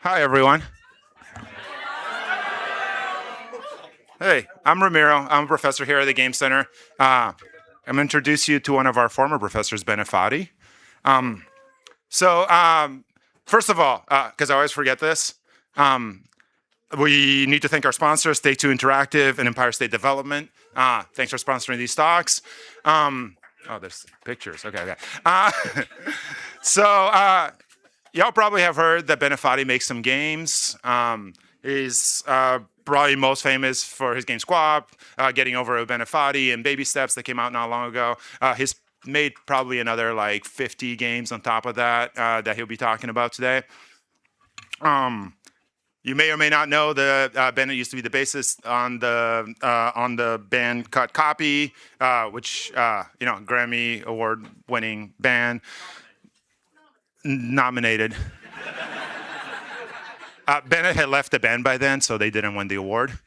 Hi, everyone. Hey, I'm Ramiro. I'm a professor here at the Game Center. I'm going to introduce you to one of our former professors, Bennett Foddy. Um, so, first of all, because I always forget this, we need to thank our sponsors, Stay 2 Interactive and Empire State Development. Thanks for sponsoring these talks. Oh, there's pictures. Okay. So, y'all probably have heard that Bennett Foddy makes some games. He's probably most famous for his game QWOP, Getting Over Bennett Foddy, and Baby Steps that came out not long ago. He's made probably another like 50 games on top of that that he'll be talking about today. You may or may not know that Bennett used to be the bassist on the band QWOP, which Grammy award-winning band, nominated. Bennett had left the band by then, so they didn't win the award.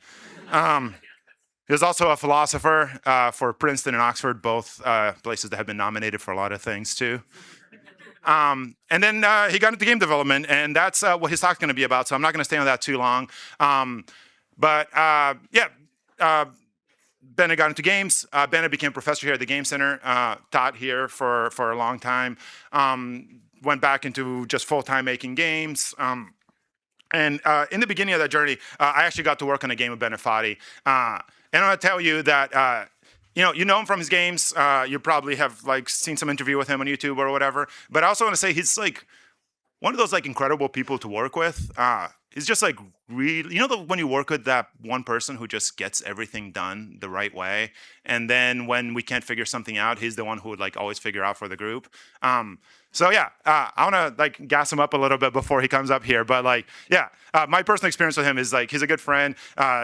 He was also a philosopher for Princeton and Oxford, both places that have been nominated for a lot of things too. And then he got into game development, and that's what his talk's going to be about. So I'm not going to stay on that too long. Bennett got into games. Bennett became a professor here at the Game Center, taught here for a long time. Went back into just full-time making games. And in the beginning of that journey, I actually got to work on a game with Bennett Foddy. And I want to tell you that you know him from his games. You probably have like seen some interview with him on YouTube or whatever. But I also want to say he's like one of those like incredible people to work with. He's just like really, when you work with that one person who just gets everything done the right way, and then when we can't figure something out, he's the one who would like always figure out for the group. So yeah, I want to like gas him up a little bit before he comes up here. But like, yeah, my personal experience with him is like he's a good friend.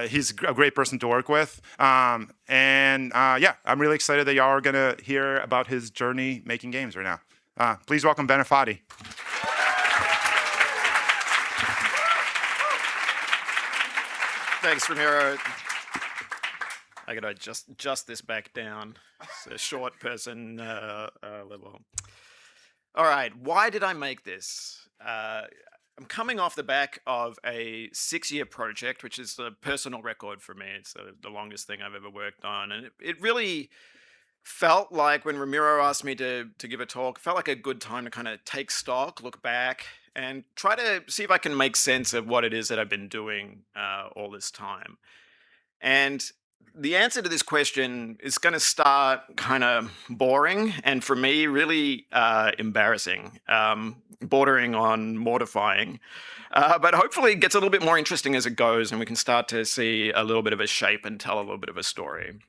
He's a great person to work with. Yeah, I'm really excited that y'all are gonna hear about his journey making games right now. Please welcome Bennett Foddy. Thanks, Ramiro. I gotta adjust this back down. It's a short person level. All right, why did I make this? I'm coming off the back of a 6-year project, which is a personal record for me. It's the longest thing I've ever worked on, and it really felt like when Ramiro asked me to give a talk, it felt like a good time to kind of take stock, look back, and try to see if I can make sense of what it is that I've been doing all this time. And the answer to this question is going to start kind of boring, and for me, really embarrassing, bordering on mortifying. But hopefully it gets a little bit more interesting as it goes, and we can start to see a little bit of a shape and tell a little bit of a story.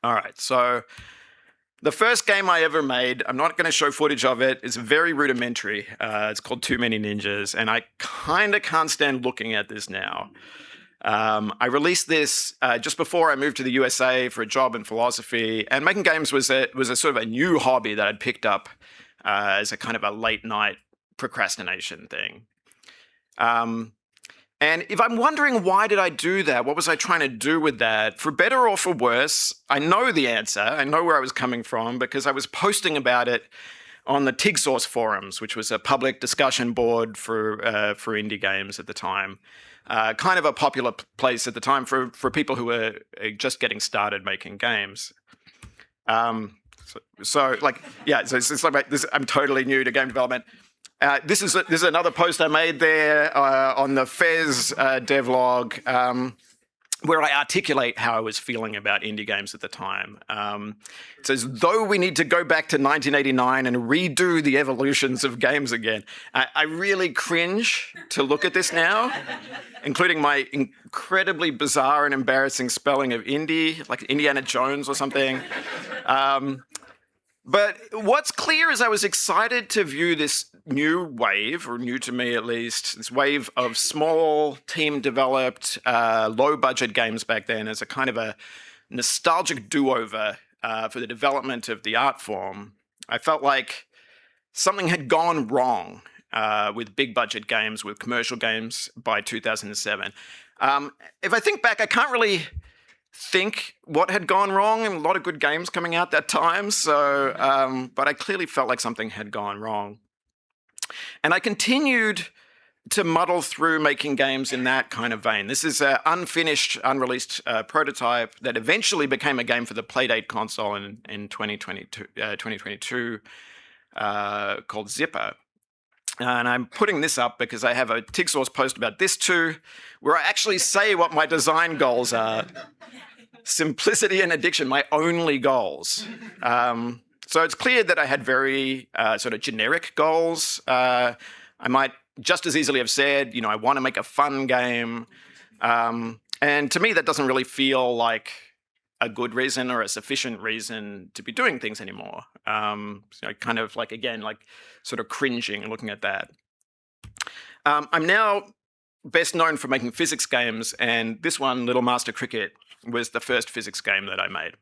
All right, so the first game I ever made, I'm not going to show footage of it, it's very rudimentary. It's called Too Many Ninjas, and I kind of can't stand looking at this now. I released this just before I moved to the USA for a job in philosophy, and making games was a sort of a new hobby that I'd picked up as a kind of a late night procrastination thing. And if I'm wondering why did I do that, what was I trying to do with that, for better or for worse, I know the answer. I know where I was coming from because I was posting about it on the TIG Source forums, which was a public discussion board for indie games at the time. Kind of a popular place at the time for people who were just getting started making games. So it's like this, I'm totally new to game development. This is another post I made there on the Fez devlog, where I articulate how I was feeling about indie games at the time. It says, though we need to go back to 1989 and redo the evolutions of games again. I really cringe to look at this now, including my incredibly bizarre and embarrassing spelling of indie, like Indiana Jones or something. But what's clear is I was excited to view this new wave, or new to me at least, this wave of small, team-developed, low-budget games back then as a kind of a nostalgic do-over for the development of the art form. I felt like something had gone wrong with big-budget games, with commercial games by 2007. If I think back, I can't really think what had gone wrong, and a lot of good games coming out that time. So, but I clearly felt like something had gone wrong. And I continued to muddle through making games in that kind of vein. This is an unfinished, unreleased prototype that eventually became a game for the Playdate console in 2022 called Zipper. And I'm putting this up because I have a TigSource post about this too, where I actually say what my design goals are. Simplicity and addiction, my only goals. So it's clear that I had very sort of generic goals. I might just as easily have said, I want to make a fun game. And to me, that doesn't really feel like a good reason or a sufficient reason to be doing things anymore. Kind of like, again, like sort of cringing looking at that. I'm now best known for making physics games, and this one, Little Master Cricket, was the first physics game that I made.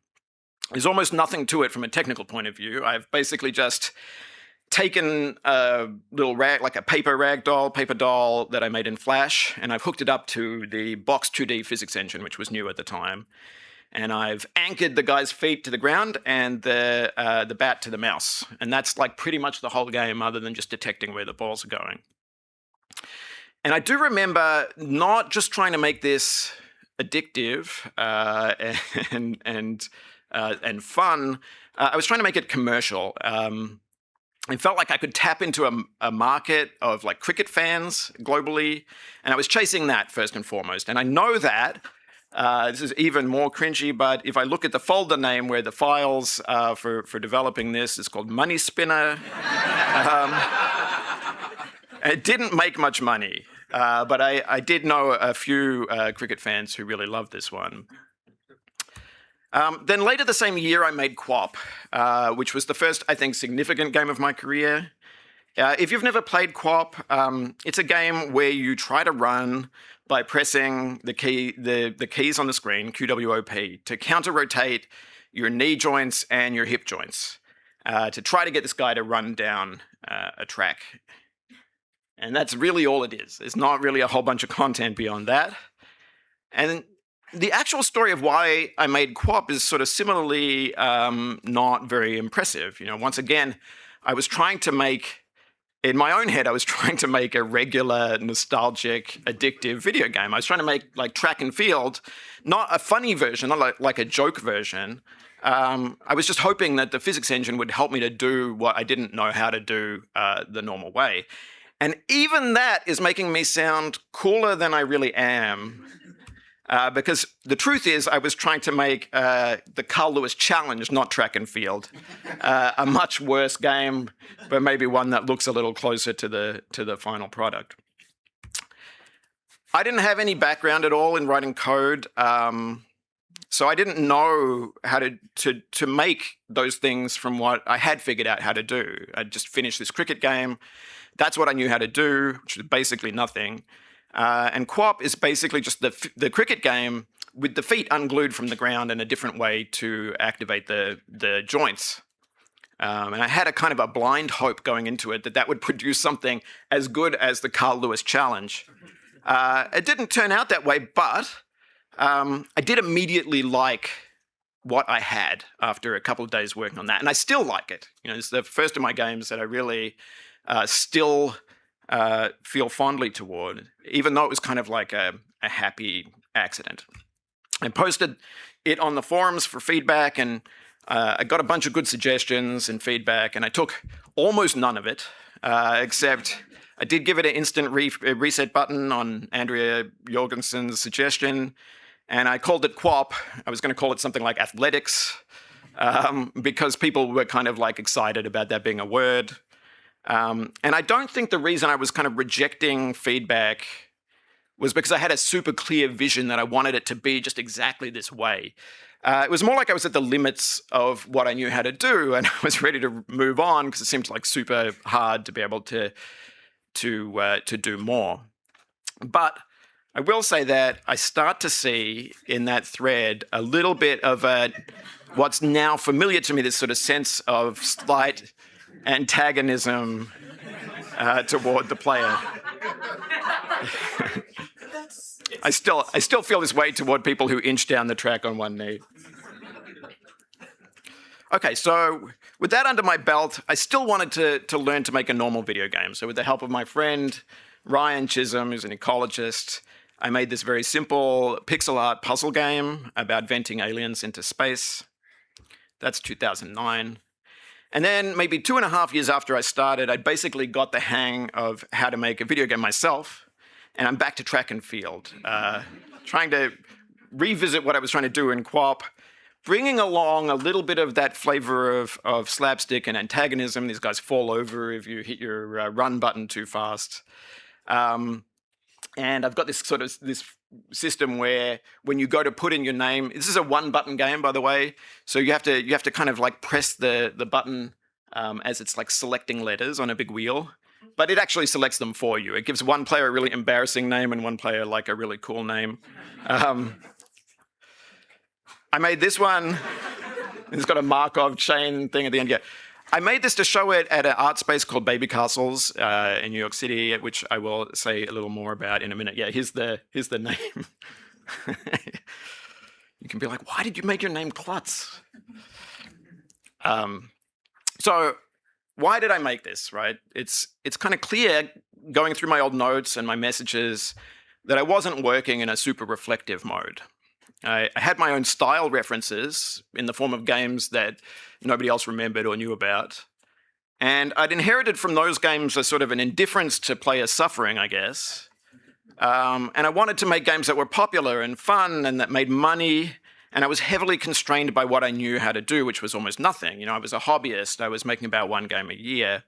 There's almost nothing to it from a technical point of view. I've basically just taken a little rag, like a paper doll that I made in Flash, and I've hooked it up to the Box 2D physics engine, which was new at the time. And I've anchored the guy's feet to the ground and the bat to the mouse. And that's like pretty much the whole game, other than just detecting where the balls are going. And I do remember not just trying to make this addictive and fun. I was trying to make it commercial. It felt like I could tap into a market of like cricket fans globally, and I was chasing that first and foremost. And I know that this is even more cringy, but if I look at the folder name where the files for developing this is called Money Spinner, it didn't make much money, but I did know a few cricket fans who really loved this one. Then later the same year, I made QWOP, which was the first, I think, significant game of my career. If you've never played QWOP, it's a game where you try to run by pressing the keys on the screen, QWOP, to counter-rotate your knee joints and your hip joints to try to get this guy to run down a track. And that's really all it is. There's not really a whole bunch of content beyond that. And the actual story of why I made QWOP is sort of similarly not very impressive. Once again, I was trying to make, in my own head, I was trying to make a regular, nostalgic, addictive video game. I was trying to make like track and field, not a funny version, not like a joke version. I was just hoping that the physics engine would help me to do what I didn't know how to do the normal way. And even that is making me sound cooler than I really am. Because the truth is, I was trying to make the Carl Lewis Challenge, not track and field, a much worse game, but maybe one that looks a little closer to the final product. I didn't have any background at all in writing code, so I didn't know how to make those things from what I had figured out how to do. I just finished this cricket game. That's what I knew how to do, which was basically nothing. And QWOP is basically just the cricket game with the feet unglued from the ground and a different way to activate the joints. And I had a kind of a blind hope going into it that would produce something as good as the Carl Lewis Challenge. It didn't turn out that way, but I did immediately like what I had after a couple of days working on that. And I still like it. It's the first of my games that I really still feel fondly toward, even though it was kind of like a happy accident. I posted it on the forums for feedback, and I got a bunch of good suggestions and feedback, and I took almost none of it, except I did give it an instant reset button on Andrea Jorgensen's suggestion, and I called it QWOP. I was going to call it something like athletics, because people were kind of like excited about that being a word. And I don't think the reason I was kind of rejecting feedback was because I had a super clear vision that I wanted it to be just exactly this way. It was more like I was at the limits of what I knew how to do, and I was ready to move on because it seemed like super hard to be able to do more. But I will say that I start to see in that thread a little bit of what's now familiar to me, this sort of sense of slight antagonism toward the player. I still feel this way toward people who inch down the track on one knee. Okay, so with that under my belt, I still wanted to learn to make a normal video game. So with the help of my friend Ryan Chisholm, who's an ecologist. I made this very simple pixel art puzzle game about venting aliens into space. That's 2009. And then maybe 2.5 years after I started, I basically got the hang of how to make a video game myself. And I'm back to track and field, trying to revisit what I was trying to do in QWOP, bringing along a little bit of that flavor of slapstick and antagonism. These guys fall over if you hit your run button too fast. And I've got this this system where when you go to put in your name, this is a one-button game, by the way. So you have to kind of like press the button as it's like selecting letters on a big wheel. But it actually selects them for you. It gives one player a really embarrassing name and one player like a really cool name. I made this one. It's got a Markov chain thing at the end. Yeah, I made this to show it at an art space called Baby Castles in New York City, which I will say a little more about in a minute. Yeah, here's the name. You can be like, why did you make your name Klutz? So why did I make this, right? It's kind of clear going through my old notes and my messages that I wasn't working in a super reflective mode. I had my own style references in the form of games that nobody else remembered or knew about. And I'd inherited from those games a sort of an indifference to player suffering, I guess. And I wanted to make games that were popular and fun and that made money. And I was heavily constrained by what I knew how to do, which was almost nothing. You know, I was a hobbyist. I was making about one game a year.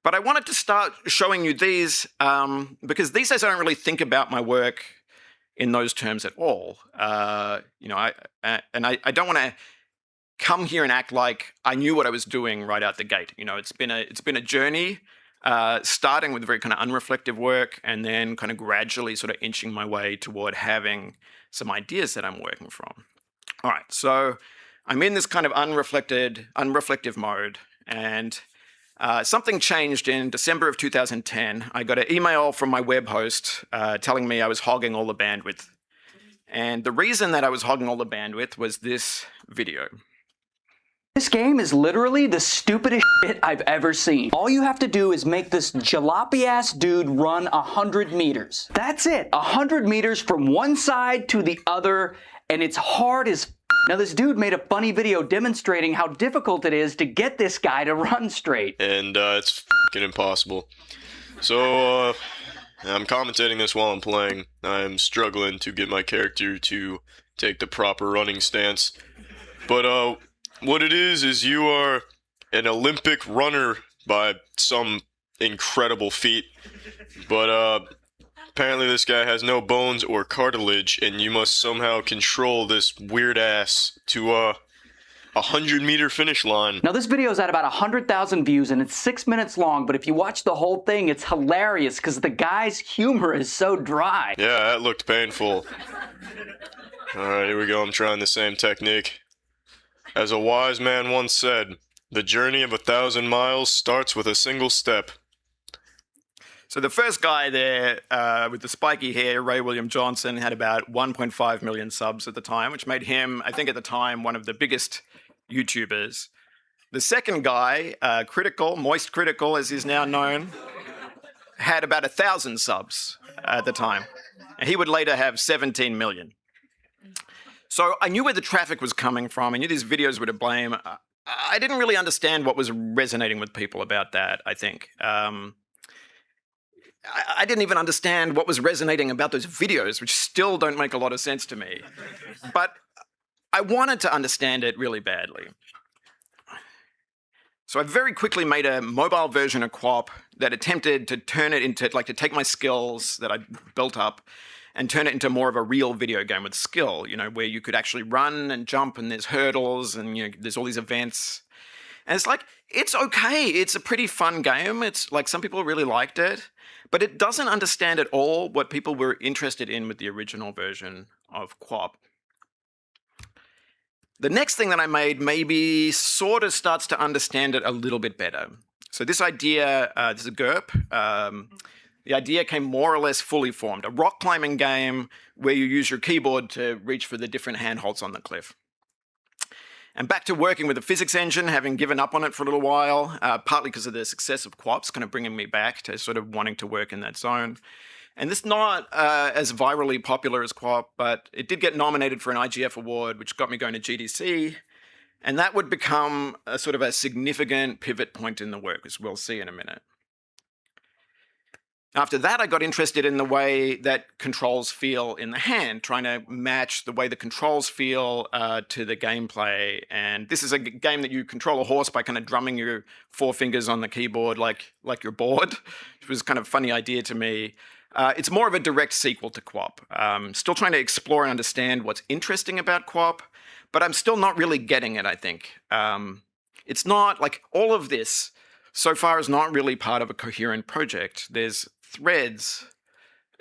But I wanted to start showing you these because these days I don't really think about my work in those terms at all. You know, I don't want to come here and act like I knew what I was doing right out the gate. You know, it's been a journey, starting with very kind of unreflective work, and then kind of gradually sort of inching my way toward having some ideas that I'm working from. All right, so I'm in this kind of unreflective mode, and something changed in December of 2010. I got an email from my web host telling me I was hogging all the bandwidth. And the reason that I was hogging all the bandwidth was this video. This game is literally the stupidest shit I've ever seen. All you have to do is make this jalopy-ass dude run 100 meters. That's it, 100 meters from one side to the other, and it's hard as Now this dude made a funny video demonstrating how difficult it is to get this guy to run straight. And it's f***ing impossible. So I'm commentating this while I'm playing. I'm struggling to get my character to take the proper running stance. But what it is you are an Olympic runner by some incredible feat. But apparently this guy has no bones or cartilage, and you must somehow control this weird ass to a 100-meter finish line. Now this video is at about 100,000 views and it's 6 minutes long, but if you watch the whole thing, it's hilarious because the guy's humor is so dry. Yeah, that looked painful. Alright, here we go. I'm trying the same technique. As a wise man once said, the journey of 1,000 miles starts with a single step. So the first guy there with the spiky hair, Ray William Johnson, had about 1.5 million subs at the time, which made him, I think at the time, one of the biggest YouTubers. The second guy, Moist Critical as he's now known, had about 1,000 subs at the time. And he would later have 17 million. So I knew where the traffic was coming from. I knew these videos were to blame. I didn't really understand what was resonating with people about that, I think. I didn't even understand what was resonating about those videos, which still don't make a lot of sense to me. But I wanted to understand it really badly. So I very quickly made a mobile version of QWOP that attempted to turn it into, to take my skills that I built up and turn it into more of a real video game with skill, where you could actually run and jump and there's hurdles and, there's all these events. And it's like, it's okay. It's a pretty fun game. It's like some people really liked it. But it doesn't understand at all what people were interested in with the original version of QWOP. The next thing that I made maybe sort of starts to understand it a little bit better. So this idea, this is a GURP. The idea came more or less fully formed. A rock climbing game where you use your keyboard to reach for the different handholds on the cliff. And back to working with the physics engine, having given up on it for a little while, partly because of the success of QWOPs, kind of bringing me back to sort of wanting to work in that zone. And this is not as virally popular as QWOP, but it did get nominated for an IGF award, which got me going to GDC. And that would become a sort of a significant pivot point in the work, as we'll see in a minute. After that, I got interested in the way that controls feel in the hand, trying to match the way the controls feel to the gameplay. And this is a game that you control a horse by kind of drumming your forefingers on the keyboard like you're bored, which was kind of a funny idea to me. It's more of a direct sequel to QWOP. Still trying to explore and understand what's interesting about QWOP, but I'm still not really getting it, I think. It's not like all of this so far is not really part of a coherent project. There's threads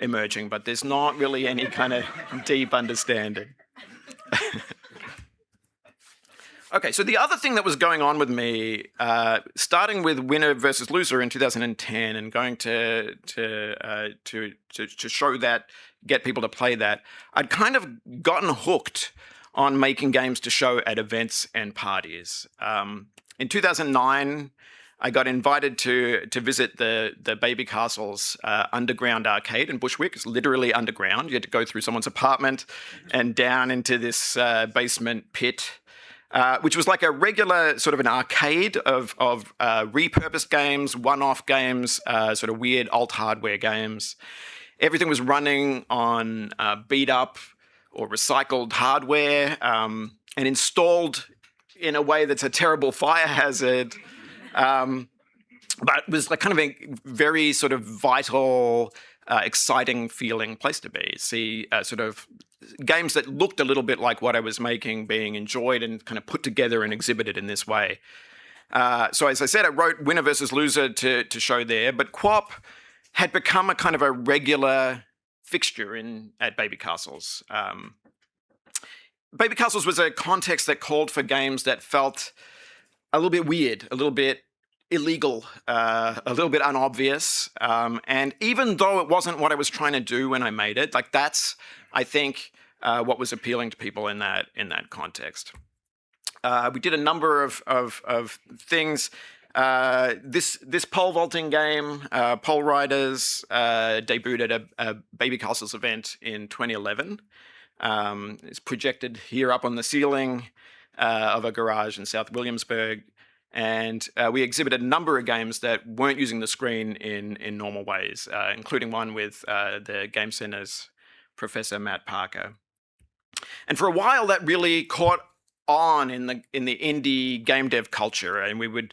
emerging, but there's not really any kind of deep understanding. Okay, so the other thing that was going on with me, starting with Winner versus Loser in 2010 and going to show that, get people to play that, I'd kind of gotten hooked on making games to show at events and parties. In 2009, I got invited to visit the Baby Castle's underground arcade in Bushwick. It's literally underground. You had to go through someone's apartment and down into this basement pit, which was like a regular sort of an arcade of repurposed games, one-off games, sort of weird alt hardware games. Everything was running on beat-up or recycled hardware and installed in a way that's a terrible fire hazard. But it was like kind of a very sort of vital, exciting feeling place to be. See sort of games that looked a little bit like what I was making being enjoyed and kind of put together and exhibited in this way. So as I said, I wrote Winner versus Loser to show there, but QWOP had become a kind of a regular fixture at Baby Castles. Baby Castles was a context that called for games that felt a little bit weird, a little bit illegal, a little bit unobvious. And even though it wasn't what I was trying to do when I made it, like that's, I think, what was appealing to people in that context. We did a number of things. This pole vaulting game, Pole Riders, debuted at a Baby Castles event in 2011. It's projected here up on the ceiling of a garage in South Williamsburg. And we exhibited a number of games that weren't using the screen in normal ways, including one with the Game Center's Professor Matt Parker. And for a while, that really caught on in the indie game dev culture, and we would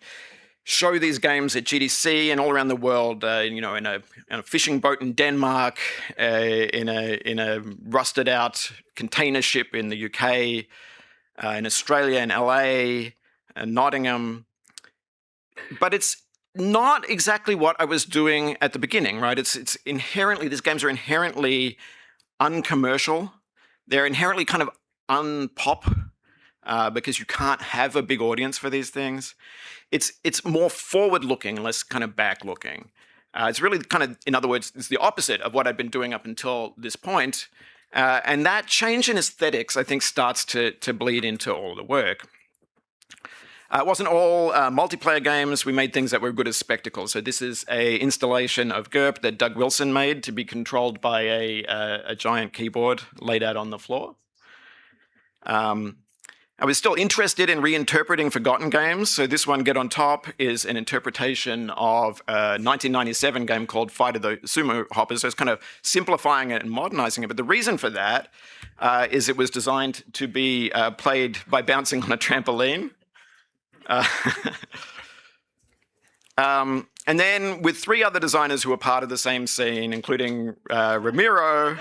show these games at GDC and all around the world. In a fishing boat in Denmark, in a rusted out container ship in the UK, in Australia and LA, and Nottingham. But it's not exactly what I was doing at the beginning, right? It's inherently, these games are inherently uncommercial. They're inherently kind of unpop because you can't have a big audience for these things. It's more forward-looking, less kind of back-looking. It's really kind of, in other words, it's the opposite of what I'd been doing up until this point. And that change in aesthetics, I think, starts to bleed into all of the work. It wasn't all multiplayer games. We made things that were good as spectacles. So this is an installation of GURP that Doug Wilson made to be controlled by a giant keyboard laid out on the floor. I was still interested in reinterpreting forgotten games. So this one, Get On Top, is an interpretation of a 1997 game called Fight of the Sumo Hoppers. So it's kind of simplifying it and modernizing it. But the reason for that is it was designed to be played by bouncing on a trampoline. And then with three other designers who were part of the same scene, including Ramiro,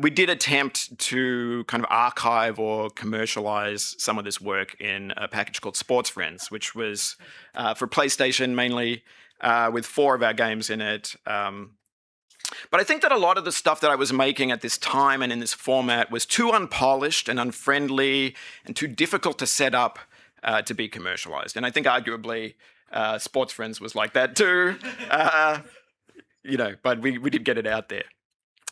we did attempt to kind of archive or commercialize some of this work in a package called Sports Friends, which was for PlayStation mainly, with 4 of our games in it. But I think that a lot of the stuff that I was making at this time and in this format was too unpolished and unfriendly and too difficult to set up to be commercialized. And I think arguably Sports Friends was like that too, but we did get it out there.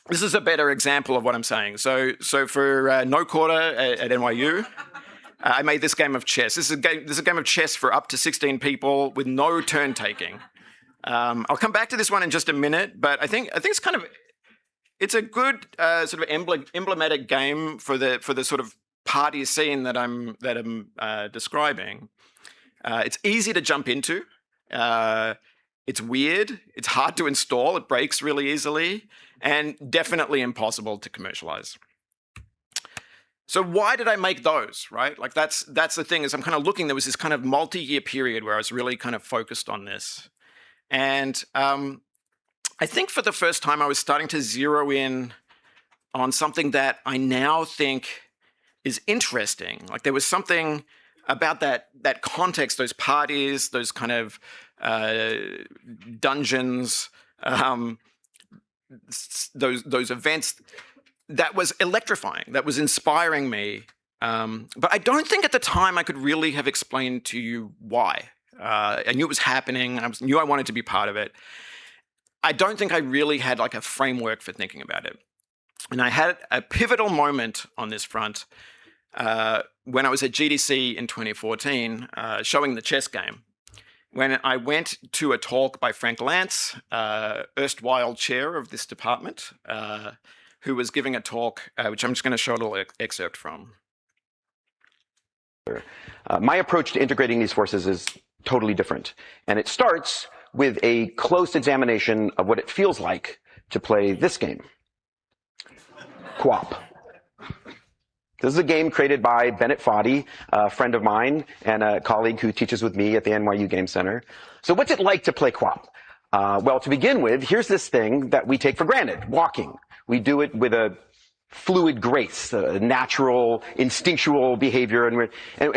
This is a better example of what I'm saying. So for No Quarter at NYU, I made this game of chess. This is a game of chess for up to 16 people with no turn taking. I'll come back to this one in just a minute, but I think it's a good sort of emblematic game for the sort of party scene that I'm describing. It's easy to jump into. It's weird. It's hard to install. It breaks really easily, and definitely impossible to commercialize. So why did I make those, right? Like that's the thing, is I'm kind of looking, there was this kind of multi-year period where I was really kind of focused on this. And I think for the first time I was starting to zero in on something that I now think is interesting. Like there was something about that context, those parties, those kind of dungeons, those events, that was electrifying, that was inspiring me. But I don't think at the time I could really have explained to you why. I knew it was happening. I knew I wanted to be part of it. I don't think I really had like a framework for thinking about it. And I had a pivotal moment on this front when I was at GDC in 2014, showing the chess game. When I went to a talk by Frank Lantz, erstwhile chair of this department, who was giving a talk, which I'm just going to show a little excerpt from. My approach to integrating these forces is totally different. And it starts with a close examination of what it feels like to play this game, QWOP. This is a game created by Bennett Foddy, a friend of mine and a colleague who teaches with me at the NYU Game Center. So what's it like to play QWOP? Well, to begin with, here's this thing that we take for granted, walking. We do it with a fluid grace, a natural, instinctual behavior, and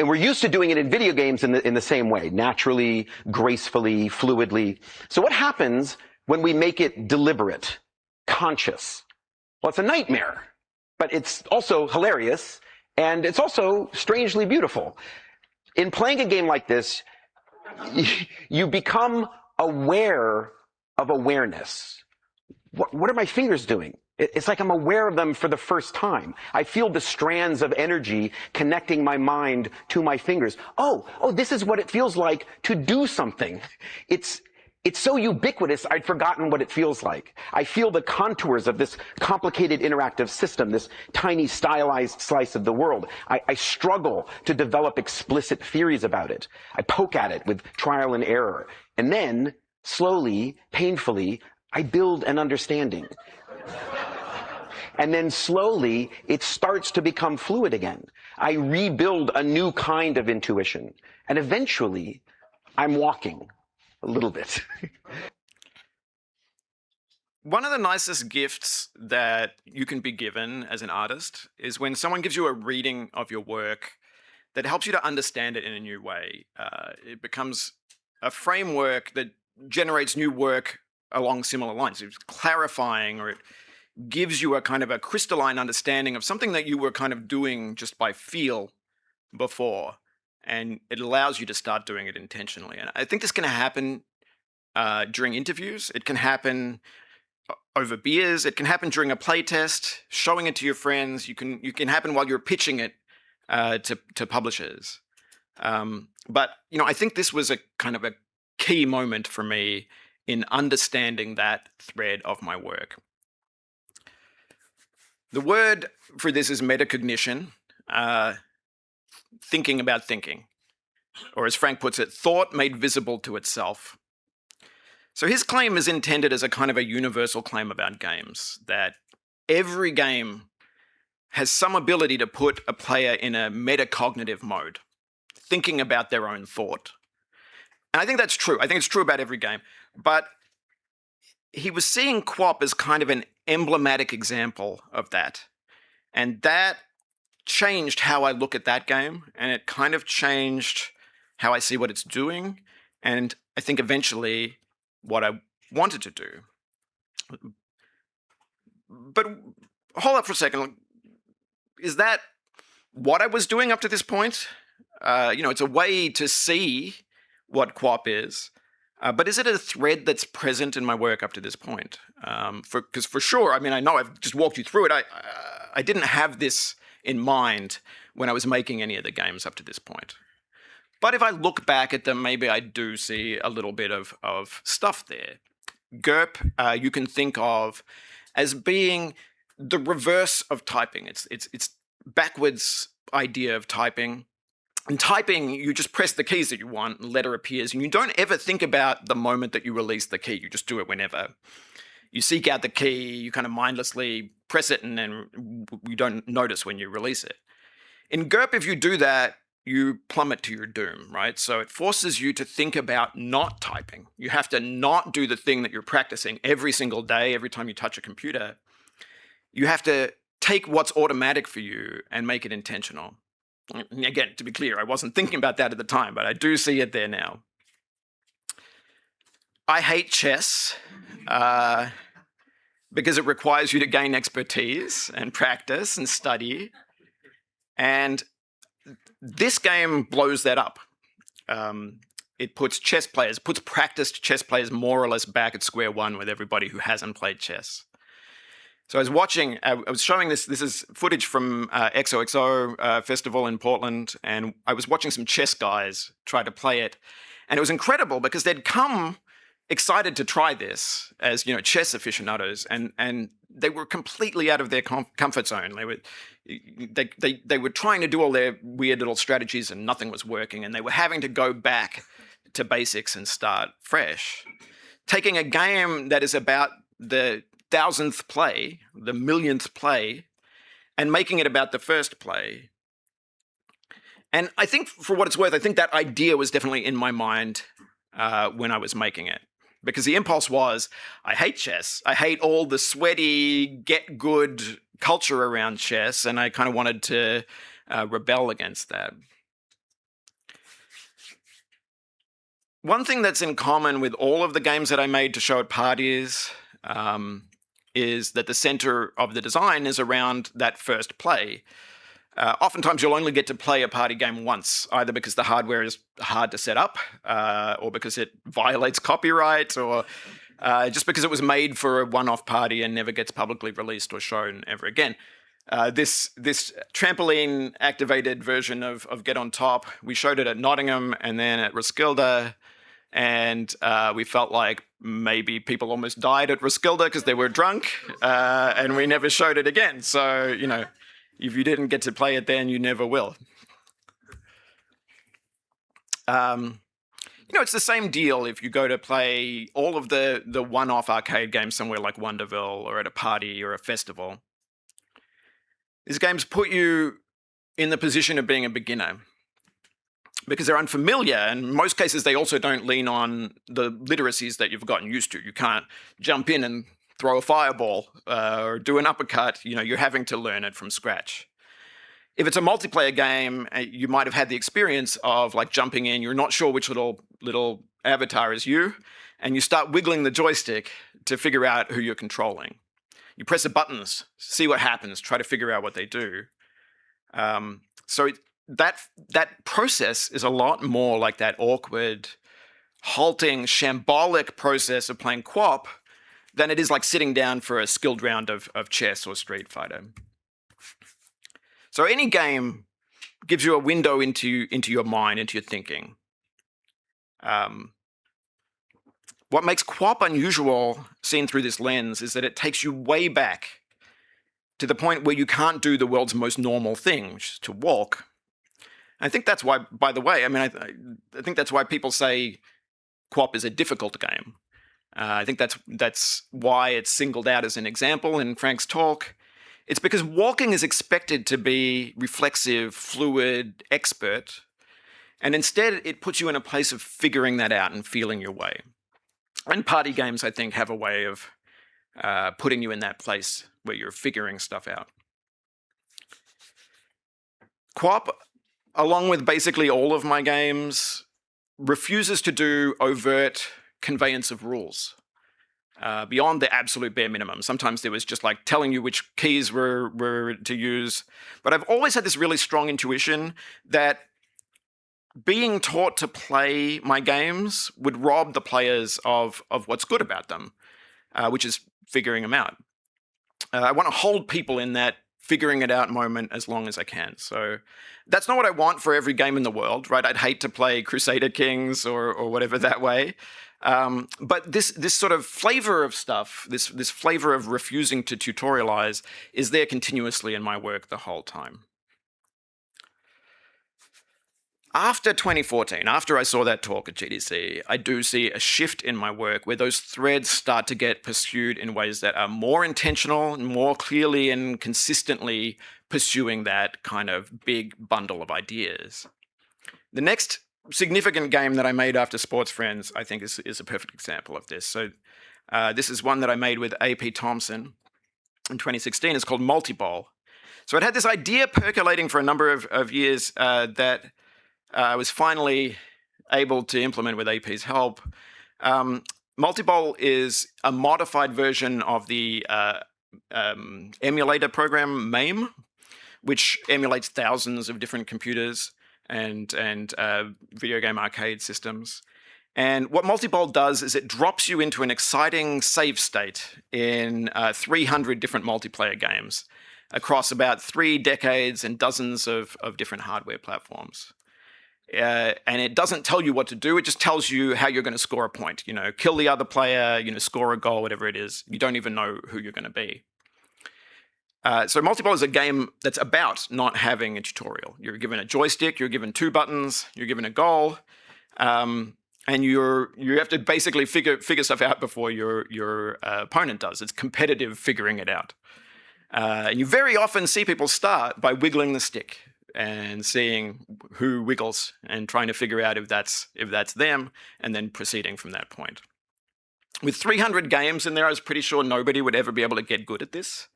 we're used to doing it in video games in the same way, naturally, gracefully, fluidly. So what happens when we make it deliberate, conscious? Well, it's a nightmare, but it's also hilarious, and it's also strangely beautiful. In playing a game like this, you become aware of awareness. What are my fingers doing? It's like I'm aware of them for the first time. I feel the strands of energy connecting my mind to my fingers. Oh, this is what it feels like to do something. It's so ubiquitous, I'd forgotten what it feels like. I feel the contours of this complicated interactive system, this tiny stylized slice of the world. I struggle to develop explicit theories about it. I poke at it with trial and error. And then, slowly, painfully, I build an understanding. And then slowly, it starts to become fluid again. I rebuild a new kind of intuition. And eventually, I'm walking a little bit. One of the nicest gifts that you can be given as an artist is when someone gives you a reading of your work that helps you to understand it in a new way. It becomes a framework that generates new work along similar lines. It's clarifying, or it gives you a kind of a crystalline understanding of something that you were kind of doing just by feel before, and it allows you to start doing it intentionally. And I think this can happen during interviews. It can happen over beers. It can happen during a play test, showing it to your friends. You can happen while you're pitching it to publishers. But I think this was a kind of a key moment for me in understanding that thread of my work. The word for this is metacognition, thinking about thinking, or as Frank puts it, thought made visible to itself. So his claim is intended as a kind of a universal claim about games, that every game has some ability to put a player in a metacognitive mode, thinking about their own thought. And I think that's true. I think it's true about every game. But he was seeing QWOP as kind of an emblematic example of that. And that changed how I look at that game, and it kind of changed how I see what it's doing, and I think eventually what I wanted to do. But hold up for a second. Is that what I was doing up to this point? It's a way to see what QWOP is. But is it a thread that's present in my work up to this point? Because for sure, I know I've just walked you through it. I didn't have this in mind when I was making any of the games up to this point. But if I look back at them, maybe I do see a little bit of stuff there. GURP, you can think of as being the reverse of typing. It's backwards idea of typing. In typing, you just press the keys that you want, and a letter appears, and you don't ever think about the moment that you release the key. You just do it whenever. You seek out the key, you kind of mindlessly press it, and then you don't notice when you release it. In GURP, if you do that, you plummet to your doom, right? So it forces you to think about not typing. You have to not do the thing that you're practicing every single day, every time you touch a computer. You have to take what's automatic for you and make it intentional. Again, to be clear, I wasn't thinking about that at the time, but I do see it there now. I hate chess because it requires you to gain expertise and practice and study. And this game blows that up. It puts practiced chess players more or less back at square one with everybody who hasn't played chess. So I was showing this is footage from XOXO festival in Portland, and I was watching some chess guys try to play it. And it was incredible because they'd come excited to try this as, chess aficionados, and they were completely out of their comfort zone. They were trying to do all their weird little strategies and nothing was working, and they were having to go back to basics and start fresh. Taking a game that is about the 1,000th play, the 1,000,000th play, and making it about the first play. And I think, for what it's worth, I think that idea was definitely in my mind when I was making it. Because the impulse was, I hate chess. I hate all the sweaty, get good culture around chess, and I kind of wanted to rebel against that. One thing that's in common with all of the games that I made to show at parties is that the center of the design is around that first play. Oftentimes you'll only get to play a party game once, either because the hardware is hard to set up, or because it violates copyright, or just because it was made for a one-off party and never gets publicly released or shown ever again. This trampoline-activated version of Get On Top, we showed it at Nottingham and then at Roskilde, and we felt like maybe people almost died at Roskilde because they were drunk, and we never showed it again. So, if you didn't get to play it then, you never will. It's the same deal if you go to play all of the one-off arcade games somewhere like Wonderville or at a party or a festival. These games put you in the position of being a beginner because they're unfamiliar, and in most cases they also don't lean on the literacies that you've gotten used to. You can't jump in and throw a fireball or do an uppercut. You're having to learn it from scratch. If it's a multiplayer game, you might have had the experience of jumping in, you're not sure which little avatar is you, and you start wiggling the joystick to figure out who you're controlling. You press the buttons, see what happens, try to figure out what they do. That process is a lot more like that awkward, halting, shambolic process of playing QWOP than it is like sitting down for a skilled round of chess or Street Fighter. So any game gives you a window into your mind, into your thinking. What makes QWOP unusual, seen through this lens, is that it takes you way back to the point where you can't do the world's most normal thing, which is to walk. I think that's why, by the way, I think that's why people say QWOP is a difficult game. I think that's why it's singled out as an example in Frank's talk. It's because walking is expected to be reflexive, fluid, expert, and instead it puts you in a place of figuring that out and feeling your way. And party games, I think, have a way of putting you in that place where you're figuring stuff out. QWOP, along with basically all of my games, refuses to do overt conveyance of rules beyond the absolute bare minimum. Sometimes there was just telling you which keys were to use. But I've always had this really strong intuition that being taught to play my games would rob the players of what's good about them, which is figuring them out. I want to hold people in that figuring it out moment as long as I can. So that's not what I want for every game in the world, right? I'd hate to play Crusader Kings or whatever that way. But this sort of flavor of stuff, this flavor of refusing to tutorialize, is there continuously in my work the whole time. After 2014, after I saw that talk at GDC, I do see a shift in my work where those threads start to get pursued in ways that are more intentional and more clearly and consistently pursuing that kind of big bundle of ideas. The next significant game that I made after Sports Friends, I think, is a perfect example of this. So this is one that I made with AP Thompson in 2016. It's called Multiball. So it had this idea percolating for a number of years that I was finally able to implement with AP's help. Multiball is a modified version of the emulator program MAME, which emulates thousands of different computers and video game arcade systems. And what Multiball does is it drops you into an exciting save state in 300 different multiplayer games across about 3 decades and dozens of different hardware platforms. And it doesn't tell you what to do. It just tells you how you're going to score a point. You know, kill the other player, you know, score a goal, whatever it is. You don't even know who you're going to be. So Multiball is a game that's about not having a tutorial. You're given a joystick, you're given 2 buttons, you're given a goal, and you have to basically figure stuff out before your opponent does. It's competitive figuring it out. And you very often see people start by wiggling the stick and seeing who wiggles and trying to figure out if that's them, and then proceeding from that point. With 300 games in there, I was pretty sure nobody would ever be able to get good at this.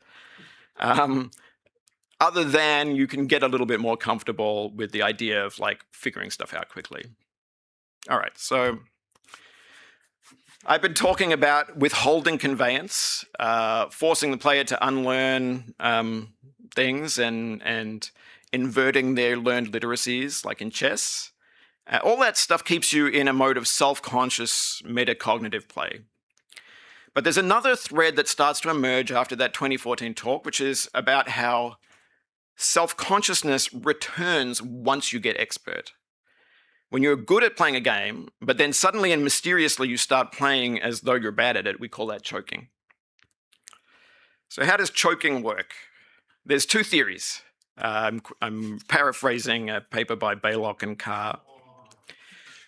Other than you can get a little bit more comfortable with the idea of like figuring stuff out quickly. All right, so I've been talking about withholding conveyance, forcing the player to unlearn things and inverting their learned literacies, like in chess. All that stuff keeps you in a mode of self-conscious metacognitive play. But there's another thread that starts to emerge after that 2014 talk, which is about how self-consciousness returns once you get expert. When you're good at playing a game, but then suddenly and mysteriously you start playing as though you're bad at it, we call that choking. So how does choking work? There's 2 theories. I'm paraphrasing a paper by Baylock and Carr.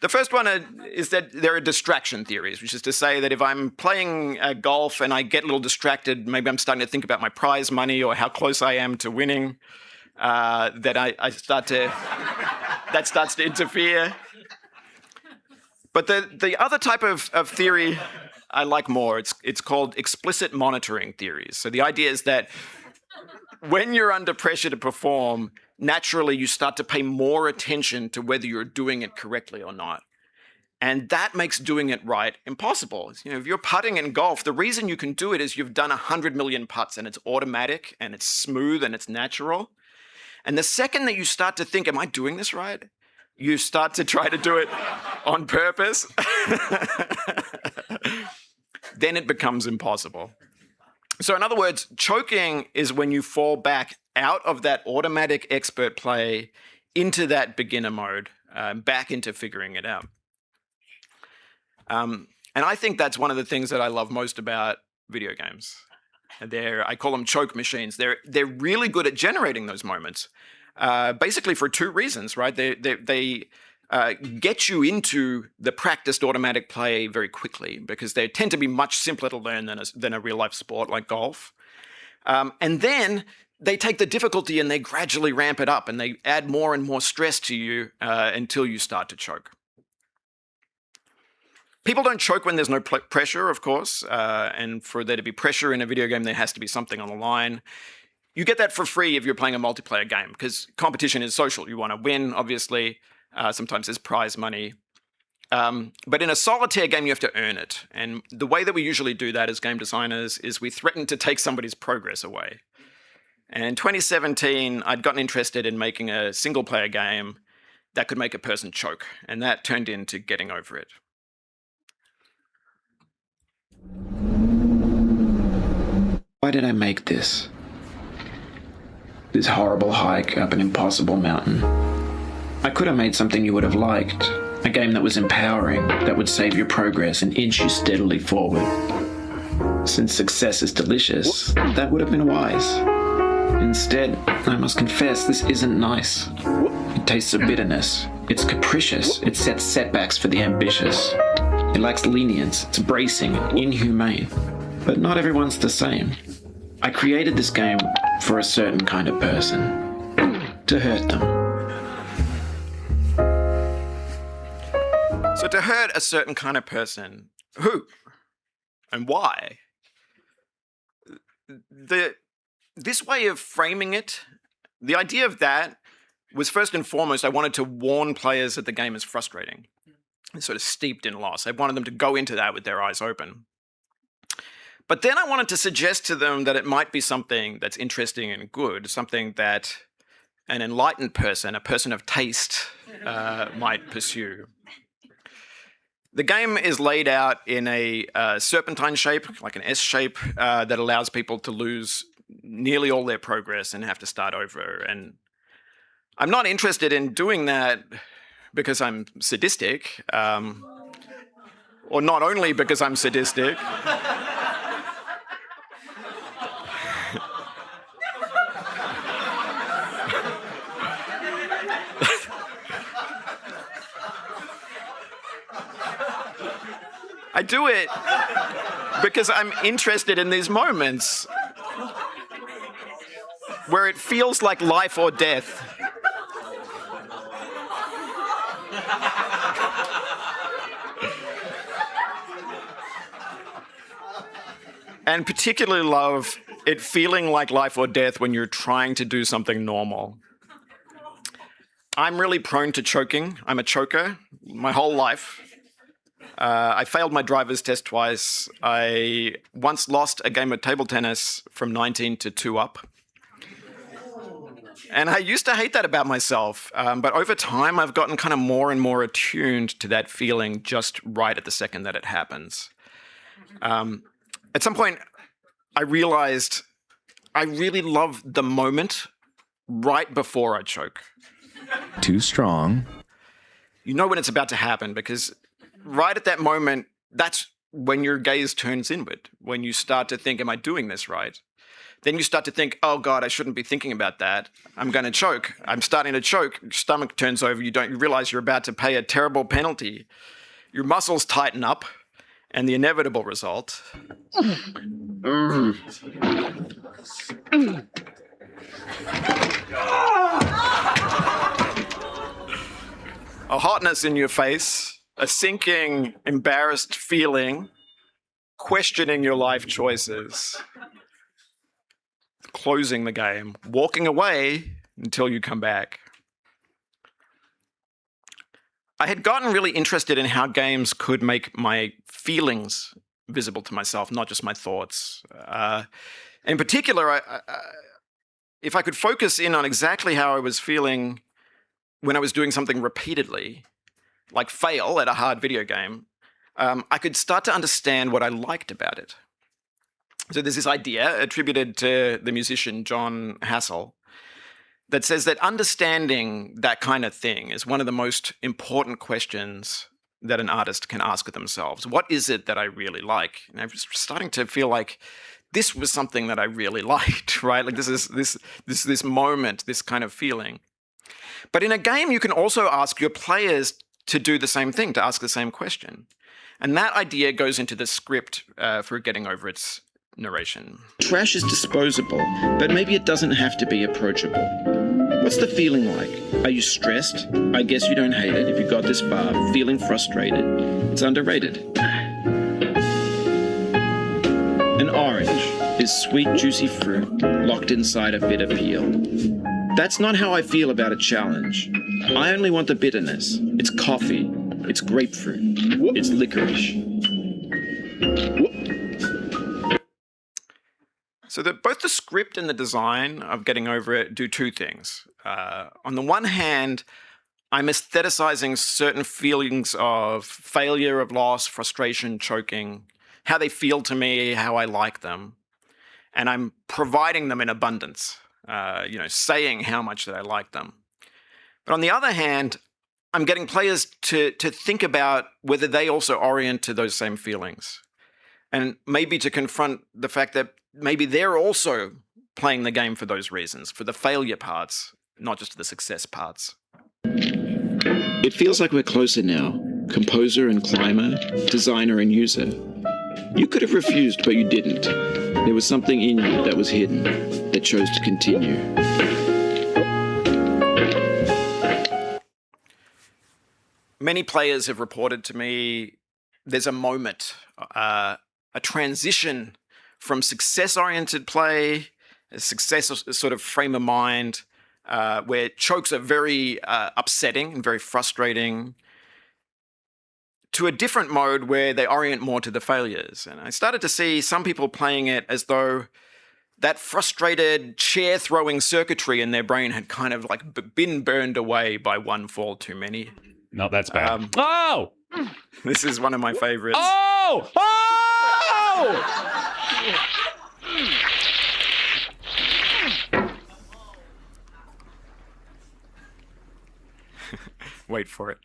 The first one is that there are distraction theories, which is to say that if I'm playing golf and I get a little distracted, maybe I'm starting to think about my prize money or how close I am to winning, that starts to interfere. But the other type of theory I like more. It's called explicit monitoring theories. So the idea is that when you're under pressure to perform, naturally you start to pay more attention to whether you're doing it correctly or not. And that makes doing it right impossible. You know, if you're putting in golf, the reason you can do it is you've done 100 million putts and it's automatic and it's smooth and it's natural. And the second that you start to think, am I doing this right? You start to try to do it on purpose. Then it becomes impossible. So in other words, choking is when you fall back out of that automatic expert play into that beginner mode, back into figuring it out. And I think that's one of the things that I love most about video games. I call them choke machines. They're really good at generating those moments, basically for 2 reasons, right? They get you into the practiced automatic play very quickly because they tend to be much simpler to learn than a real life sport like golf. And then they take the difficulty and they gradually ramp it up and they add more and more stress to you until you start to choke. People don't choke when there's no pressure, of course, and for there to be pressure in a video game, there has to be something on the line. You get that for free if you're playing a multiplayer game because competition is social. You want to win, obviously. Sometimes there's prize money. But in a solitaire game, you have to earn it. And the way that we usually do that as game designers is we threaten to take somebody's progress away. And in 2017, I'd gotten interested in making a single-player game that could make a person choke. And that turned into Getting Over It. Why did I make this? this horrible hike up an impossible mountain. I could have made something you would have liked, a game that was empowering, that would save your progress and inch you steadily forward. Since success is delicious, that would have been wise. Instead, I must confess, this isn't nice. It tastes of bitterness. It's capricious. It sets setbacks for the ambitious. It lacks lenience. It's bracing, inhumane. But not everyone's the same. I created this game for a certain kind of person. To hurt them. So to hurt a certain kind of person, who and why? This way of framing it, the idea of that was first and foremost, I wanted to warn players that the game is frustrating. It's sort of steeped in loss. I wanted them to go into that with their eyes open. But then I wanted to suggest to them that it might be something that's interesting and good, something that an enlightened person, a person of taste, might pursue. The game is laid out in a serpentine shape, like an S shape, that allows people to lose nearly all their progress and have to start over. And I'm not interested in doing that because I'm sadistic, or not only because I'm sadistic. I do it because I'm interested in these moments where it feels like life or death. And particularly love it feeling like life or death when you're trying to do something normal. I'm really prone to choking. I'm a choker my whole life. I failed my driver's test twice. I once lost a game of table tennis from 19 to 2 up. And I used to hate that about myself. But over time, I've gotten kind of more and more attuned to that feeling just right at the second that it happens. At some point, I realized I really love the moment right before I choke. Too strong. You know when it's about to happen because right at that moment, that's when your gaze turns inward, when you start to think, am I doing this right? Then you start to think, oh God, I shouldn't be thinking about that. I'm going to choke. I'm starting to choke. Your stomach turns over. You realize you're about to pay a terrible penalty. Your muscles tighten up. And the inevitable result a hotness in your face, a sinking, embarrassed feeling, questioning your life choices, closing the game, walking away until you come back. I had gotten really interested in how games could make my feelings visible to myself, not just my thoughts. In particular, if I could focus in on exactly how I was feeling when I was doing something repeatedly, like fail at a hard video game, I could start to understand what I liked about it. So there's this idea attributed to the musician John Hassell that says that understanding that kind of thing is one of the most important questions that an artist can ask of themselves. What is it that I really like? And I'm just starting to feel like this was something that I really liked, right? Like this moment, this kind of feeling. But in a game, you can also ask your players to do the same thing, to ask the same question. And that idea goes into the script for Getting Over Its narration. Trash is disposable, but maybe it doesn't have to be approachable. What's the feeling like? Are you stressed? I guess you don't hate it if you got this far. Feeling frustrated? It's underrated. An orange is sweet, juicy fruit locked inside a bitter peel. That's not how I feel about a challenge. I only want the bitterness. It's coffee. It's grapefruit. It's licorice. So both the script and the design of Getting Over It do two things. On the one hand, I'm aestheticizing certain feelings of failure, of loss, frustration, choking, how they feel to me, how I like them. And I'm providing them in abundance. saying how much that I like them. But on the other hand, I'm getting players to think about whether they also orient to those same feelings, and maybe to confront the fact that maybe they're also playing the game for those reasons, for the failure parts, not just the success parts. It feels like we're closer now. Composer and climber, designer and user. You could have refused, but you didn't. There was something in you that was hidden, that chose to continue. Many players have reported to me there's a moment, a transition from success-oriented play, a success sort of frame of mind, where chokes are very upsetting and very frustrating, to a different mode where they orient more to the failures. And I started to see some people playing it as though that frustrated chair-throwing circuitry in their brain had kind of like been burned away by one fall too many. No, that's bad. Oh! This is one of my favorites. Oh! Oh! Wait for it.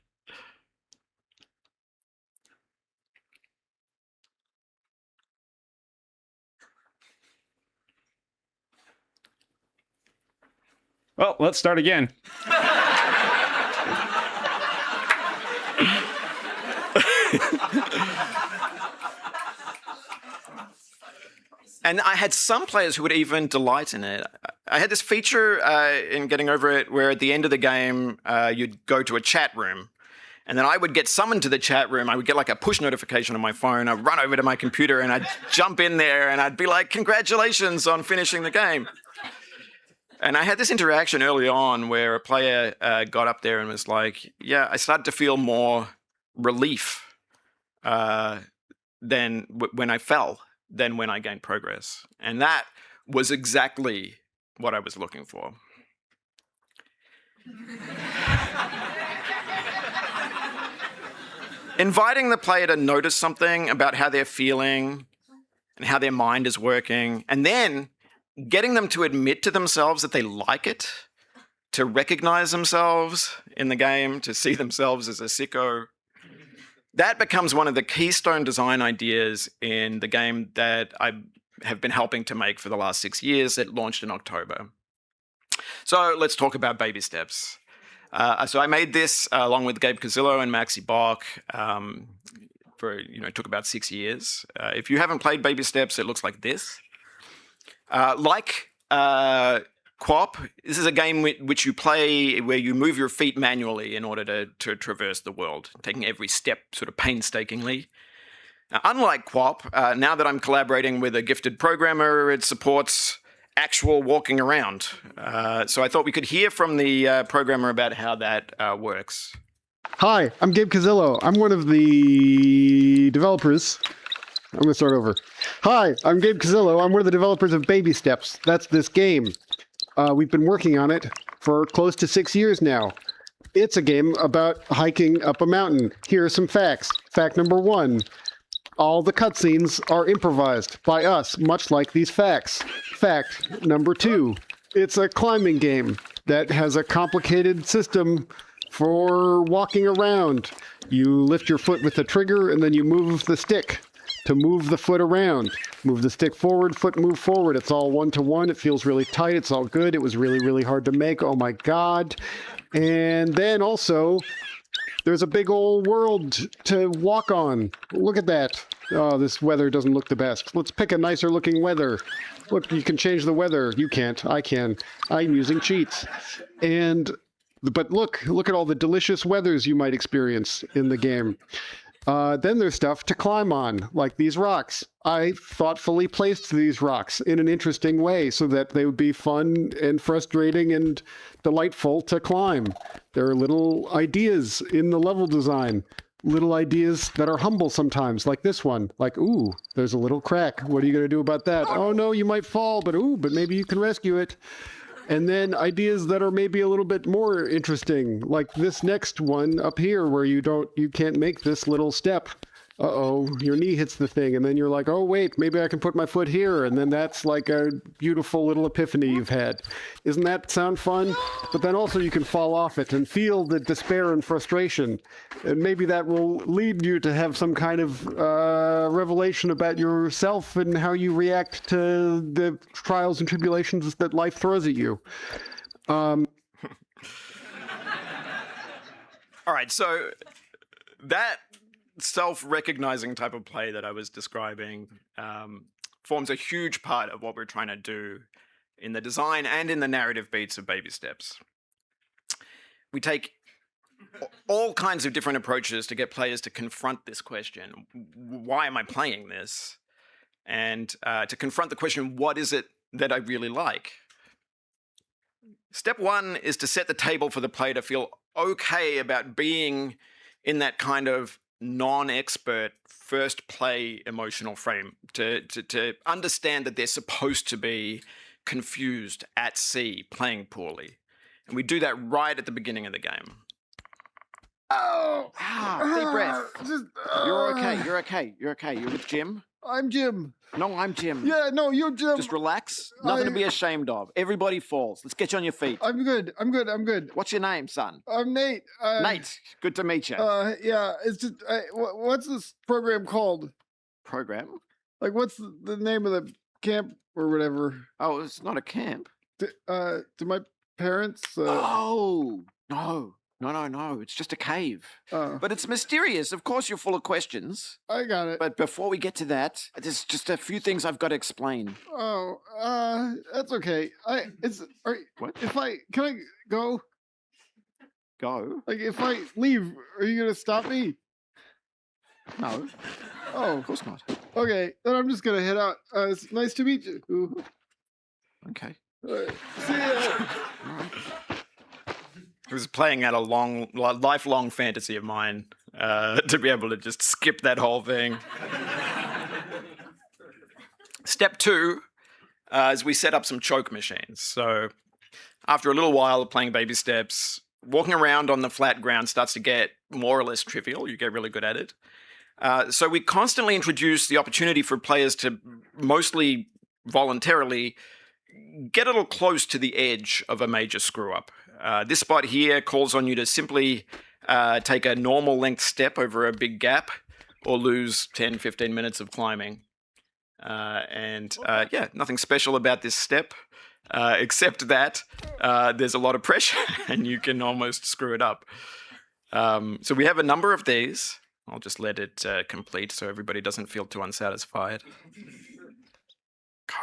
Well, let's start again. And I had some players who would even delight in it. I had this feature in Getting Over It where at the end of the game, you'd go to a chat room. And then I would get summoned to the chat room. I would get like a push notification on my phone. I'd run over to my computer and I'd jump in there and I'd be like, congratulations on finishing the game. And I had this interaction early on where a player got up there and was like, yeah, I started to feel more relief than when I fell than when I gained progress. And that was exactly what I was looking for. Inviting the player to notice something about how they're feeling and how their mind is working, and then getting them to admit to themselves that they like it, to recognize themselves in the game, to see themselves as a sicko. That becomes one of the keystone design ideas in the game that I have been helping to make for the last 6 years. It launched in October. So let's talk about baby steps. So I made this along with Gabe Casillo and Maxi Bach it took about 6 years. If you haven't played Baby Steps, it looks like this. Like QWOP, this is a game which you play where you move your feet manually in order to traverse the world, taking every step sort of painstakingly. Now, unlike QWOP, now that I'm collaborating with a gifted programmer, it supports actual walking around. So I thought we could hear from the programmer about how that works. Hi, I'm Gabe Casillo. I'm one of the developers. I'm going to start over. Hi, I'm Gabe Casillo. I'm one of the developers of Baby Steps. That's this game. We've been working on it for close to 6 years now. It's a game about hiking up a mountain. Here are some facts. Fact number 1. All the cutscenes are improvised by us, much like these facts. Fact number 2. It's a climbing game that has a complicated system for walking around. You lift your foot with the trigger and then you move the stick to move the foot around. Move the stick forward, foot move forward. It's all one-to-one. It feels really tight. It's all good. It was really, really hard to make. Oh my God. And then also, there's a big old world to walk on. Look at that. Oh, this weather doesn't look the best. Let's pick a nicer looking weather. Look, you can change the weather. You can't. I can. I'm using cheats. But look at all the delicious weathers you might experience in the game. Then there's stuff to climb on, like these rocks. I thoughtfully placed these rocks in an interesting way so that they would be fun and frustrating and delightful to climb. There are little ideas in the level design, little ideas that are humble sometimes, like this one. Like, ooh, there's a little crack. What are you going to do about that? Oh no, you might fall, but maybe you can rescue it. And then ideas that are maybe a little bit more interesting, like this next one up here where you can't make this little step uh-oh, your knee hits the thing, and then you're like, oh, wait, maybe I can put my foot here, and then that's like a beautiful little epiphany you've had. Isn't that sound fun? But then also you can fall off it and feel the despair and frustration, and maybe that will lead you to have some kind of revelation about yourself and how you react to the trials and tribulations that life throws at you. All right, so that self-recognizing type of play that I was describing forms a huge part of what we're trying to do in the design and in the narrative beats of Baby Steps. We take all kinds of different approaches to get players to confront this question: why am I playing this? And to confront the question, what is it that I really like? Step one is to set the table for the player to feel okay about being in that kind of non-expert first play emotional frame, to understand that they're supposed to be confused, at sea, playing poorly. And we do that right at the beginning of the game. Oh! Deep breath. You're okay. You're okay. You're okay. You're with Jim? I'm Jim. No, I'm Jim. Yeah, no, you're Jim. Just relax. Nothing to be ashamed of. Everybody falls. Let's get you on your feet. I'm good. I'm good. I'm good. What's your name, son? I'm Nate. Nate. Good to meet you. Yeah, it's just, what's this program called? Program? Like, what's the name of the camp or whatever? Oh, it's not a camp. Do my parents? Oh, no. No. It's just a cave. But it's mysterious. Of course, you're full of questions. I got it. But before we get to that, there's just a few things I've got to explain. Oh, that's okay. Can I go? Go? Like, if I leave, are you gonna stop me? No. Oh, Of course not. okay. Then I'm just gonna head out. It's nice to meet you. Okay. See ya. It was playing out a lifelong fantasy of mine to be able to just skip that whole thing. Step two is we set up some choke machines. So after a little while of playing Baby Steps, walking around on the flat ground starts to get more or less trivial. You get really good at it. So we constantly introduce the opportunity for players to, mostly voluntarily, get a little close to the edge of a major screw-up. This spot here calls on you to simply take a normal length step over a big gap or lose 10, 15 minutes of climbing. Yeah, nothing special about this step, except that there's a lot of pressure and you can almost screw it up. So we have a number of these. I'll just let it complete so everybody doesn't feel too unsatisfied. Go.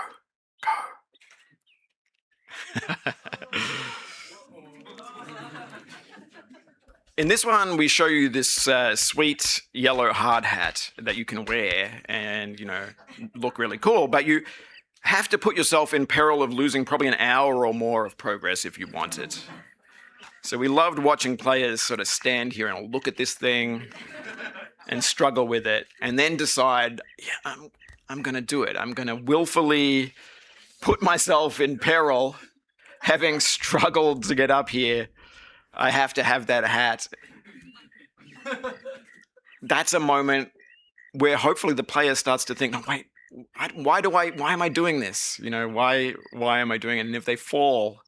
In this one, we show you this sweet yellow hard hat that you can wear and, look really cool, but you have to put yourself in peril of losing probably an hour or more of progress if you want it. So we loved watching players sort of stand here and look at this thing and struggle with it and then decide, yeah, I'm going to do it. I'm going to willfully put myself in peril, having struggled to get up here. I have to have that hat. That's a moment where hopefully the player starts to think, oh, wait, why am I doing this? Why am I doing it? And if they fall,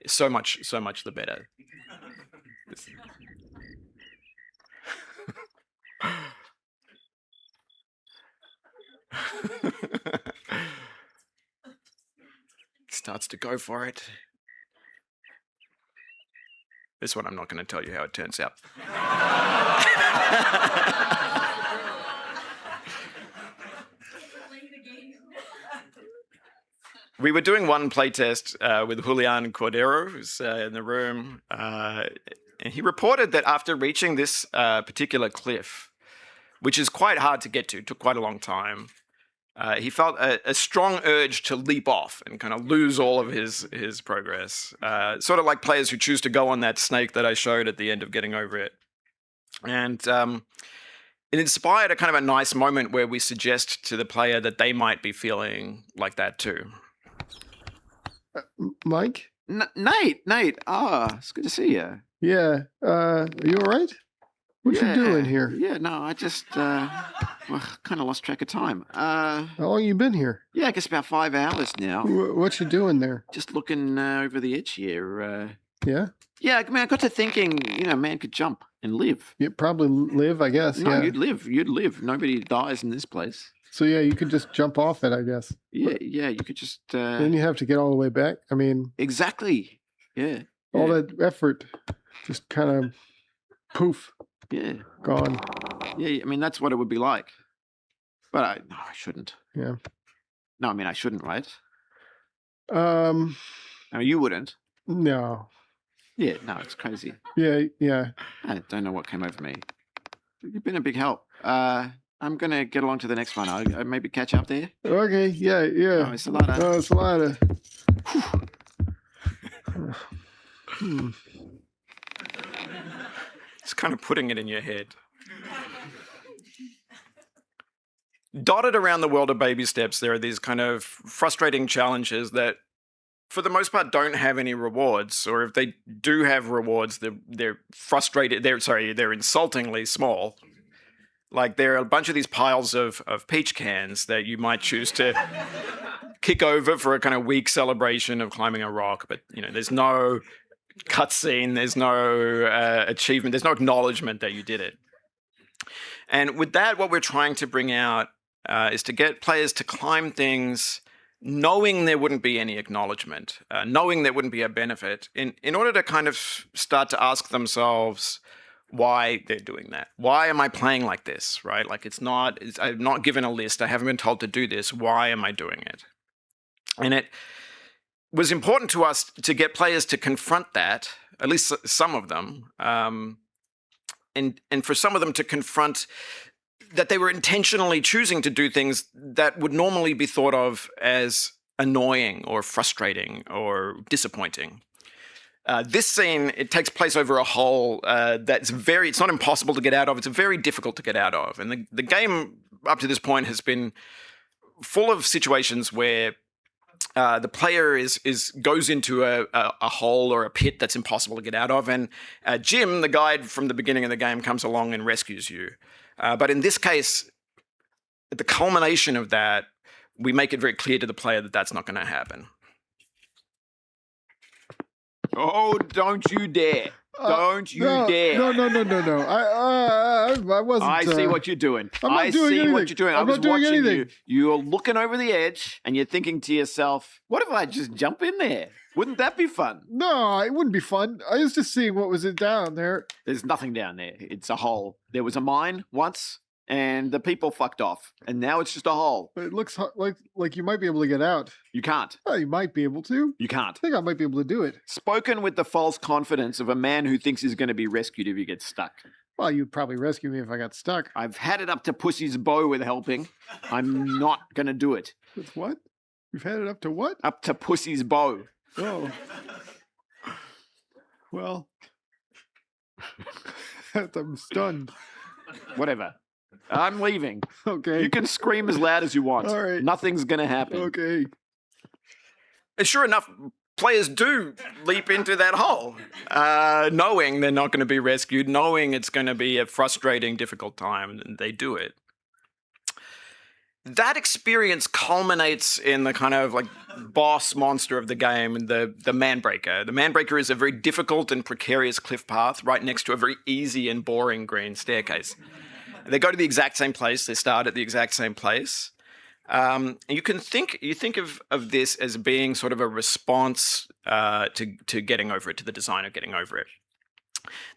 so much the better. Starts to go for it. This one I'm not going to tell you how it turns out. We were doing one playtest with Julian Cordero, who's in the room, and he reported that after reaching this particular cliff, which is quite hard to get to, took quite a long time, he felt a strong urge to leap off and kind of lose all of his progress. Sort of like players who choose to go on that snake that I showed at the end of Getting Over It. And it inspired a kind of a nice moment where we suggest to the player that they might be feeling like that too. Mike? Nate. It's good to see you. Yeah. Are you all right? What you doing here? Yeah, no, I just kind of lost track of time. How long you been here? Yeah, I guess about 5 hours now. What you doing there? Just looking over the edge here. Yeah? Yeah, I mean, I got to thinking, man could jump and live. You probably live, I guess. No, yeah. you'd live. Nobody dies in this place. So yeah, you could just jump off it, I guess. Yeah, you could just... Then you have to get all the way back. I mean... Exactly. Yeah. All that effort just kind of poof. Yeah. Gone. Yeah, I mean, that's what it would be like. But I shouldn't. Yeah. No, I mean, I shouldn't, right? I mean, you wouldn't. No. Yeah, no, it's crazy. Yeah. I don't know what came over me. You've been a big help. I'm going to get along to the next one. I'll maybe catch up there. Okay, yeah. Oh, it's a lot of... Oh, it's a lot of... It's kind of putting it in your head. Dotted around the world of baby steps, there are these kind of frustrating challenges that, for the most part, don't have any rewards, or if they do have rewards, they're frustrated. They're insultingly small. Like there are a bunch of these piles of peach cans that you might choose to kick over for a kind of weak celebration of climbing a rock, but there's no cutscene, there's no achievement, there's no acknowledgement that you did it. And with that, what we're trying to bring out is to get players to climb things knowing there wouldn't be any acknowledgement, knowing there wouldn't be a benefit, in order to kind of start to ask themselves why they're doing that. Why am I playing like this, right? Like I'm not given a list, I haven't been told to do this, why am I doing it? And it was important to us to get players to confront that, at least some of them, and for some of them to confront that they were intentionally choosing to do things that would normally be thought of as annoying or frustrating or disappointing. This scene, it takes place over a hole it's not impossible to get out of, it's very difficult to get out of. And the game up to this point has been full of situations where the player goes into a hole or a pit that's impossible to get out of, and Jim, the guide from the beginning of the game, comes along and rescues you. But in this case, at the culmination of that, we make it very clear to the player that that's not going to happen. Oh, don't you dare. Don't you dare. No. I wasn't... I see what you're doing. I see what you're doing. I was watching anything. you. You're looking over the edge and you're thinking to yourself, what if I just jump in there? Wouldn't that be fun? No, it wouldn't be fun. I was just seeing what was down there. There's nothing down there. It's a hole. There was a mine once and the people fucked off. And now it's just a hole. But it looks like you might be able to get out. You can't. Oh, you might be able to. You can't. I think I might be able to do it. Spoken with the false confidence of a man who thinks he's going to be rescued if he gets stuck. Well, you'd probably rescue me if I got stuck. I've had it up to Pussy's bow with helping. I'm not going to do it. With what? We've had it up to what? Up to Pussy's bow. Oh. Well. I'm stunned. Whatever. I'm leaving. Okay. You can scream as loud as you want. All right. Nothing's going to happen. Okay. And sure enough, players do leap into that hole, knowing they're not going to be rescued, knowing it's going to be a frustrating, difficult time, and they do it. That experience culminates in the kind of like boss monster of the game, the Manbreaker. The Manbreaker is a very difficult and precarious cliff path right next to a very easy and boring green staircase. They go to the exact same place. They start at the exact same place. You think of this as being sort of a response to getting over it, to the designer getting over it.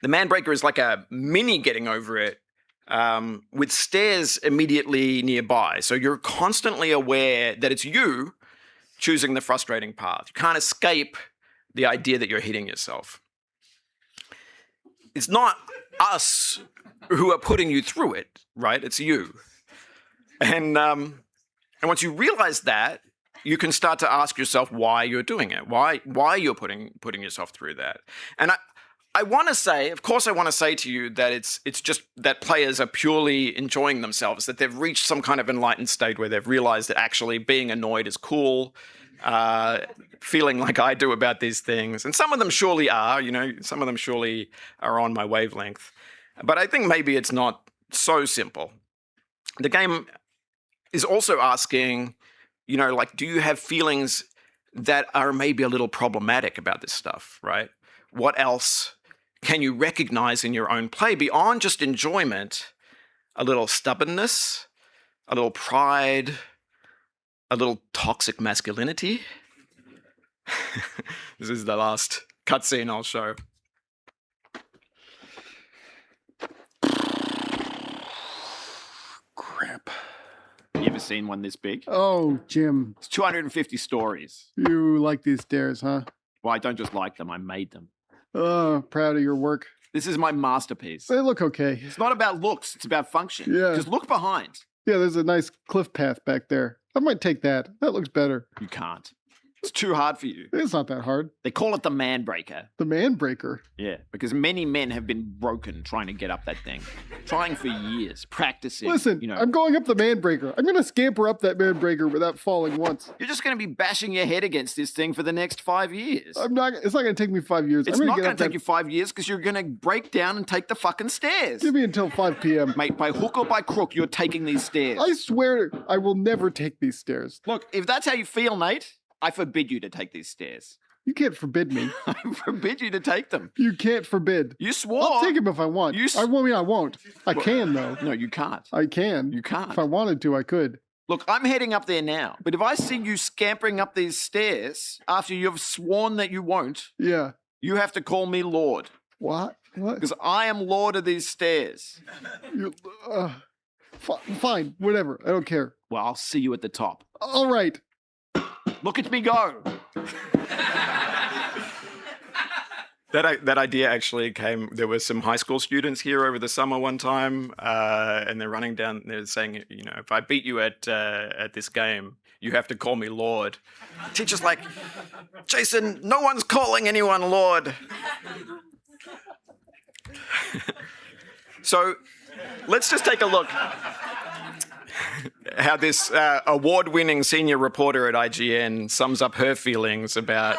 The Manbreaker is like a mini getting over it, with stairs immediately nearby. So you're constantly aware that it's you choosing the frustrating path. You can't escape the idea that you're hitting yourself. It's not us who are putting you through it, right? It's you. And once you realize that, you can start to ask yourself why you're doing it, why you're putting yourself through that. And I want to say, of course, I want to say to you that it's just that players are purely enjoying themselves, that they've reached some kind of enlightened state where they've realized that actually being annoyed is cool, feeling like I do about these things. And some of them surely are, some of them surely are on my wavelength. But I think maybe it's not so simple. The game is also asking, like, do you have feelings that are maybe a little problematic about this stuff, right? What else can you recognize in your own play beyond just enjoyment? A little stubbornness, a little pride, a little toxic masculinity. This is the last cutscene I'll show. Crap. You ever seen one this big? Oh, Jim, It's 250 stories. you like these stairs, huh? Well, I don't just like them, I made them. Oh, proud of your work. This is my masterpiece. They look okay. It's not about looks, it's about function. Yeah. Just look behind. Yeah, there's a nice cliff path back there. I might take that. That looks better. You can't. It's too hard for you. It's not that hard. They call it the man breaker. The man breaker. Yeah, because many men have been broken trying to get up that thing. Trying for years, practicing. Listen, I'm going up the man breaker. I'm going to scamper up that man breaker without falling once. You're just going to be bashing your head against this thing for the next 5 years. It's not going to take me 5 years. It's I'm not get going up to take that- you 5 years because you're going to break down and take the fucking stairs. Give me until 5 p.m. Mate, by hook or by crook, you're taking these stairs. I swear I will never take these stairs. Look, if that's how you feel, Nate, I forbid you to take these stairs. You can't forbid me. I forbid you to take them. You can't forbid. You swore. I'll take them if I want. I won't. I can, though. No, you can't. I can. You can't. If I wanted to, I could. Look, I'm heading up there now. But if I see you scampering up these stairs after you've sworn that you won't, Yeah. you have to call me Lord. What? What? Because I am Lord of these stairs. You, fine. Whatever. I don't care. Well, I'll see you at the top. All right. Look at me go. That idea actually came. There were some high school students here over the summer one time, and they're running down. They're saying, if I beat you at this game, you have to call me Lord. Teacher's like, Jason, no one's calling anyone Lord. So let's just take a look how this award-winning senior reporter at IGN sums up her feelings about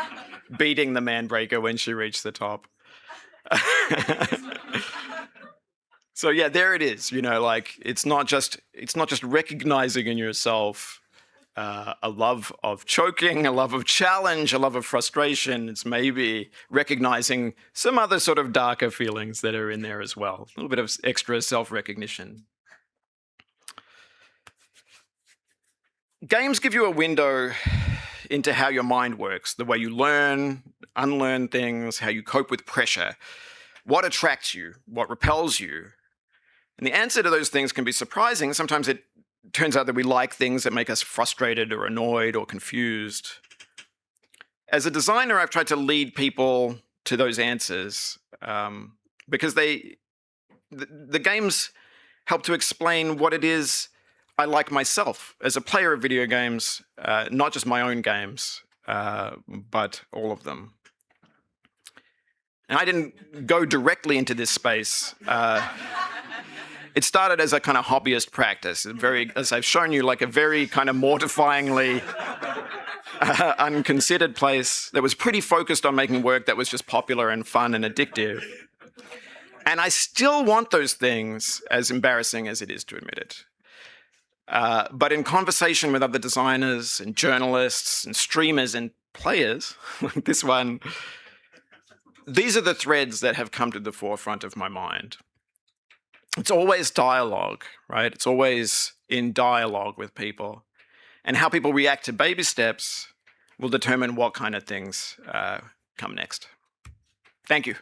beating the man breaker when she reached the top. So yeah, there it is. It's not just recognizing in yourself a love of choking, a love of challenge, a love of frustration. It's maybe recognizing some other sort of darker feelings that are in there as well. A little bit of extra self-recognition. Games give you a window into how your mind works, the way you learn, unlearn things, how you cope with pressure, what attracts you, what repels you. And the answer to those things can be surprising. Sometimes it turns out that we like things that make us frustrated or annoyed or confused. As a designer, I've tried to lead people to those answers because the games help to explain what it is I like myself as a player of video games, not just my own games, but all of them. And I didn't go directly into this space. It started as a kind of hobbyist practice, as I've shown you, like a very kind of mortifyingly unconsidered place that was pretty focused on making work that was just popular and fun and addictive. And I still want those things, as embarrassing as it is to admit it. But in conversation with other designers and journalists and streamers and players, like this one, these are the threads that have come to the forefront of my mind. It's always dialogue, right? It's always in dialogue with people. And how people react to baby steps will determine what kind of things come next. Thank you.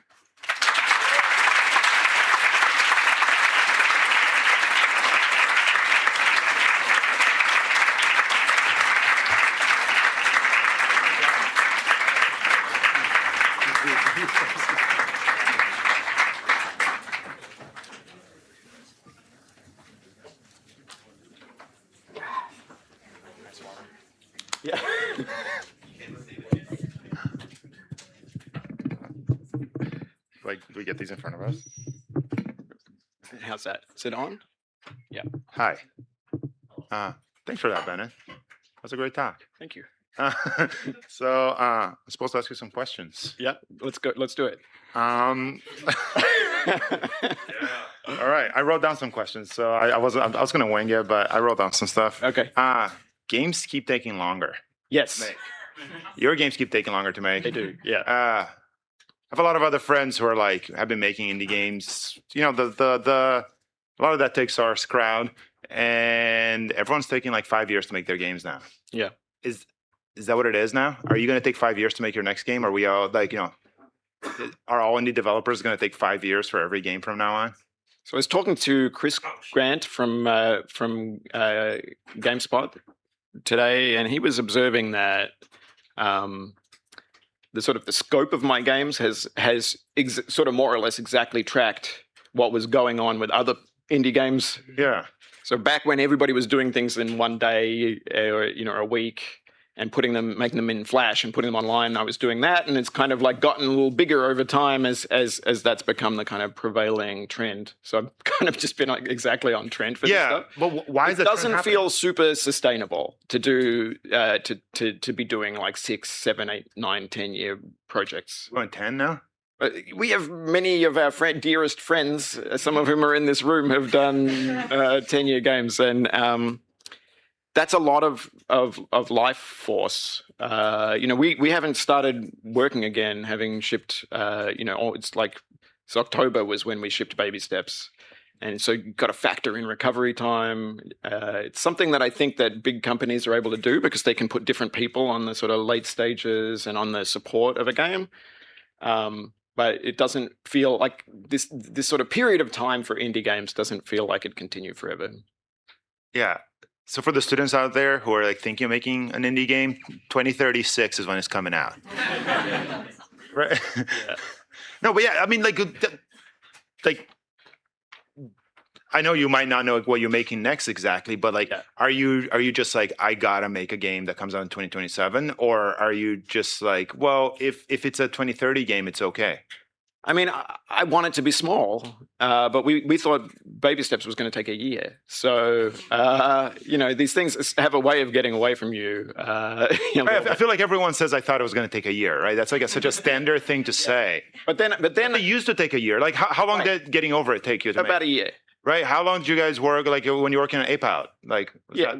Yeah. Do we get these in front of us? How's that? Is it on? Yeah. Hi. Thanks for that, Bennett. That's a great talk. Thank you. So I'm supposed to ask you some questions. Yeah. Let's go. Let's do it. All right, I wrote down some questions, so I was gonna wing it, but I wrote down some stuff. Okay. Games keep taking longer. Yes. Your games keep taking longer to make. They do. Yeah. I have a lot of other friends who are like have been making indie games. You know, the a lot of that takes our crowd, and everyone's taking like 5 years to make their games now. Yeah. Is that what it is now? Are you going to take 5 years to make your next game? Are we all like, are all indie developers going to take 5 years for every game from now on? So I was talking to Chris Grant from GameSpot today, and he was observing that the scope of my games has sort of more or less exactly tracked what was going on with other indie games. Yeah. So back when everybody was doing things in one day or a week and making them in Flash and putting them online, I was doing that, and it's kind of like gotten a little bigger over time as that's become the kind of prevailing trend. So I've kind of just been like exactly on trend for this stuff. But why is that? It doesn't feel super sustainable to do to be doing like 6, 7, 8, 9, 10-year projects. Going 10 now? We have many of our dearest friends, some of whom are in this room, have done 10-year games, and that's a lot of life force. We haven't started working again, having shipped. It's October was when we shipped Baby Steps, and so you've got to factor in recovery time. It's something that I think that big companies are able to do because they can put different people on the sort of late stages and on the support of a game. But it doesn't feel like this sort of period of time for indie games doesn't feel like it continue forever. Yeah. So for the students out there who are like thinking of making an indie game, 2036 is when it's coming out. Right? Yeah. No, but yeah, I mean, like I know you might not know what you're making next exactly, but like, are you just like, I gotta make a game that comes out in 2027, or are you just like, well, if it's a 2030 game, it's okay? I mean, I want it to be small, but we thought Baby Steps was going to take a year. So, these things have a way of getting away from you. I feel like everyone says I thought it was going to take a year, right? That's like such a standard thing to say. But then it used to take a year. Like, how long did getting over it take you to about make? A year. Right? How long did you guys work, like, when you're working on Ape Out? Like, that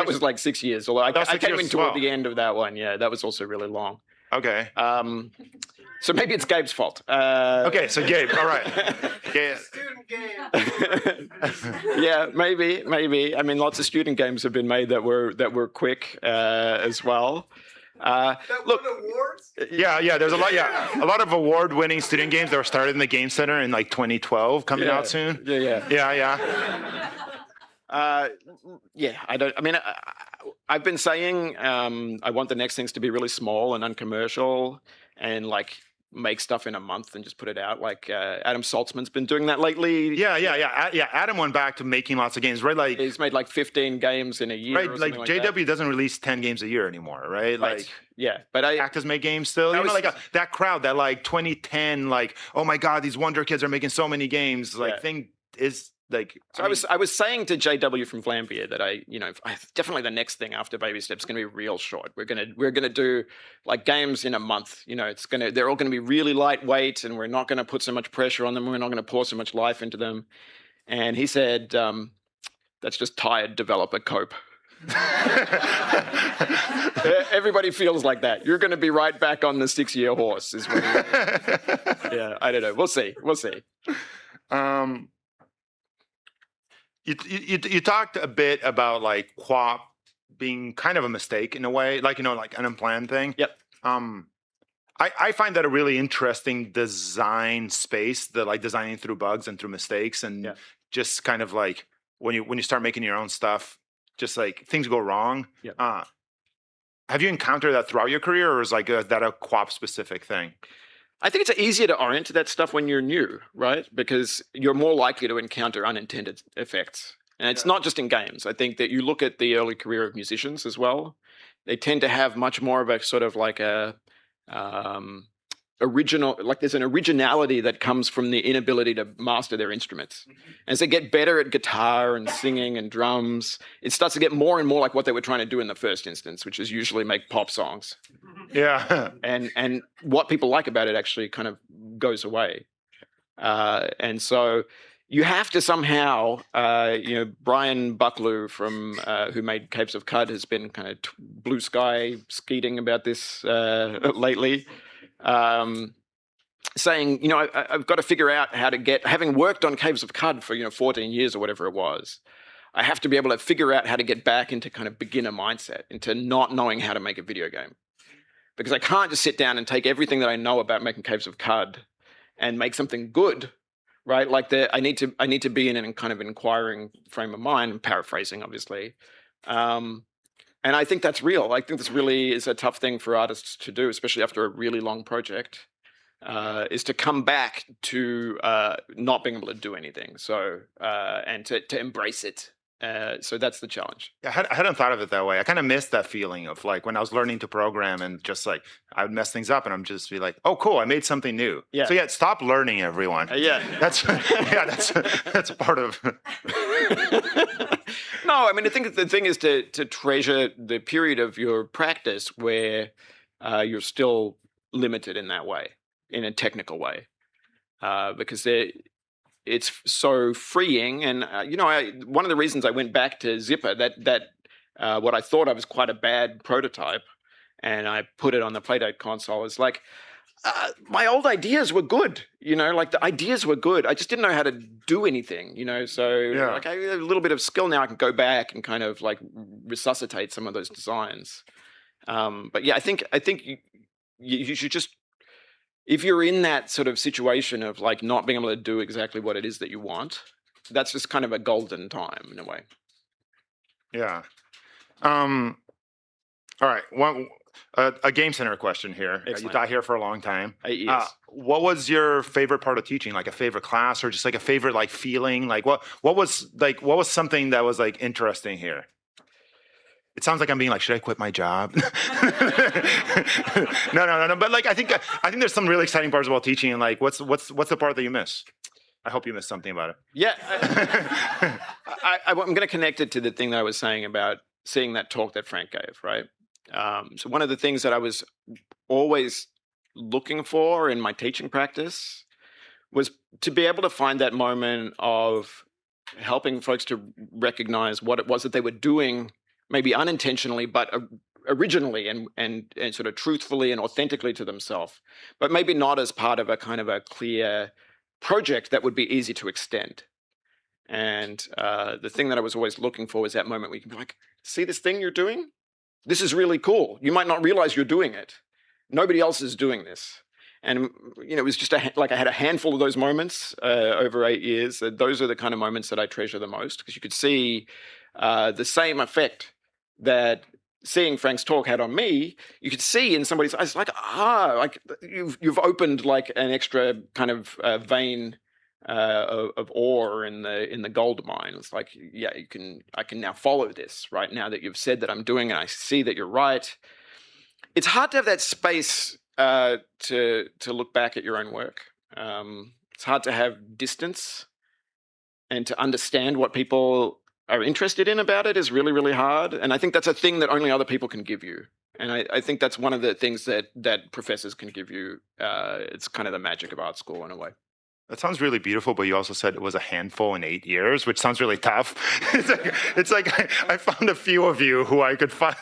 was like 6 years. Although I came in toward the end of that one. Yeah, that was also really long. Okay. So maybe it's Gabe's fault. Okay, so Gabe, all right. Student game. Yeah, maybe. I mean, lots of student games have been made that were quick as well. Look, awards? Yeah, there's a lot of award-winning student games that were started in the Game Center in like 2012, coming out soon. Yeah. I've been saying I want the next things to be really small and uncommercial and like make stuff in a month and just put it out. Like Adam Saltzman's been doing that lately. Yeah. Adam went back to making lots of games, right? Like he's made like 15 games in a year. Right, like JW doesn't release 10 games a year anymore, right? Like but actors make games still. That crowd, that like 2010, like, oh my God, these Wonder Kids are making so many games. Like thing is like. So I was saying to JW from Vlambeer that I definitely the next thing after Baby Steps is going to be real short. We're gonna do like games in a month. They're all going to be really lightweight, and we're not going to put so much pressure on them. We're not going to pour so much life into them. And he said, "That's just tired developer cope." Everybody feels like that. You're going to be right back on the 6-year horse. Yeah, I don't know. We'll see. You talked a bit about like QWOP being kind of a mistake in a way, like like an unplanned thing. Yep. I find that a really interesting design space, the like designing through bugs and through mistakes, and just kind of like when you start making your own stuff, just like things go wrong. Yep. Have you encountered that throughout your career, or is like that a QWOP specific thing? I think it's easier to orient to that stuff when you're new, right? Because you're more likely to encounter unintended effects. And it's not just in games. I think that you look at the early career of musicians as well. They tend to have much more of a sort of like a original, like there's an originality that comes from the inability to master their instruments. As they get better at guitar and singing and drums, it starts to get more and more like what they were trying to do in the first instance, which is usually make pop songs. Yeah. And what people like about it actually kind of goes away. And so you have to somehow, Brian Bucklew from who made Caves of Cud has been kind of blue sky skeeting about this lately, saying, I've got to figure out how to get, having worked on Caves of Cud for 14 years or whatever it was, I have to be able to figure out how to get back into kind of beginner mindset, into not knowing how to make a video game, because I can't just sit down and take everything that I know about making Caves of Cud and make something good. Right, like I need to be in a kind of inquiring frame of mind. I'm paraphrasing, obviously, and I think that's real. I think this really is a tough thing for artists to do, especially after a really long project, is to come back to not being able to do anything. So and to embrace it. So that's the challenge. Yeah, I hadn't thought of it that way. I kind of missed that feeling of like when I was learning to program and just like I would mess things up and I'm just be like, oh, cool, I made something new. Yeah. So yeah, stop learning, everyone. That's that's part of. No, I mean, I think the thing is to treasure the period of your practice where you're still limited in that way, in a technical way, because it's so freeing. And, one of the reasons I went back to Zipper, that what I thought I was quite a bad prototype, and I put it on the Playdate console, is like, my old ideas were good, like the ideas were good. I just didn't know how to do anything, so like I have a little bit of skill now. I can go back and kind of like resuscitate some of those designs. But yeah, I think you should just, if you're in that sort of situation of like not being able to do exactly what it is that you want, that's just kind of a golden time in a way. Yeah. All right. A Game Center question here. Excellent. You taught here for a long time. 8 years. What was your favorite part of teaching? Like a favorite class, or just like a favorite like feeling? Like what was something that was like interesting here? It sounds like I'm being like, should I quit my job? No. But like, I think there's some really exciting parts about teaching. And like, what's the part that you miss? I hope you missed something about it. Yeah, I'm going to connect it to the thing that I was saying about seeing that talk that Frank gave. Right. So one of the things that I was always looking for in my teaching practice was to be able to find that moment of helping folks to recognize what it was that they were doing, maybe unintentionally, but originally and sort of truthfully and authentically to themselves, but maybe not as part of a kind of a clear project that would be easy to extend. And the thing that I was always looking for was that moment where you can be like, see this thing you're doing? This is really cool. You might not realize you're doing it. Nobody else is doing this. And, it was just like I had a handful of those moments over 8 years. Those are the kind of moments that I treasure the most, because you could see the same effect that seeing Frank's talk had on me. You could see in somebody's eyes, like, like you've opened like an extra kind of vein of ore in the gold mine. It's like, yeah, I can now follow this right now that you've said that I'm doing, and I see that you're right. It's hard to have that space to look back at your own work. It's hard to have distance, and to understand what people are interested in about it is really, really hard. And I think that's a thing that only other people can give you. And I think that's one of the things that professors can give you. It's kind of the magic of art school in a way. That sounds really beautiful, but you also said it was a handful in 8 years, which sounds really tough. It's like I found a few of you who I could find.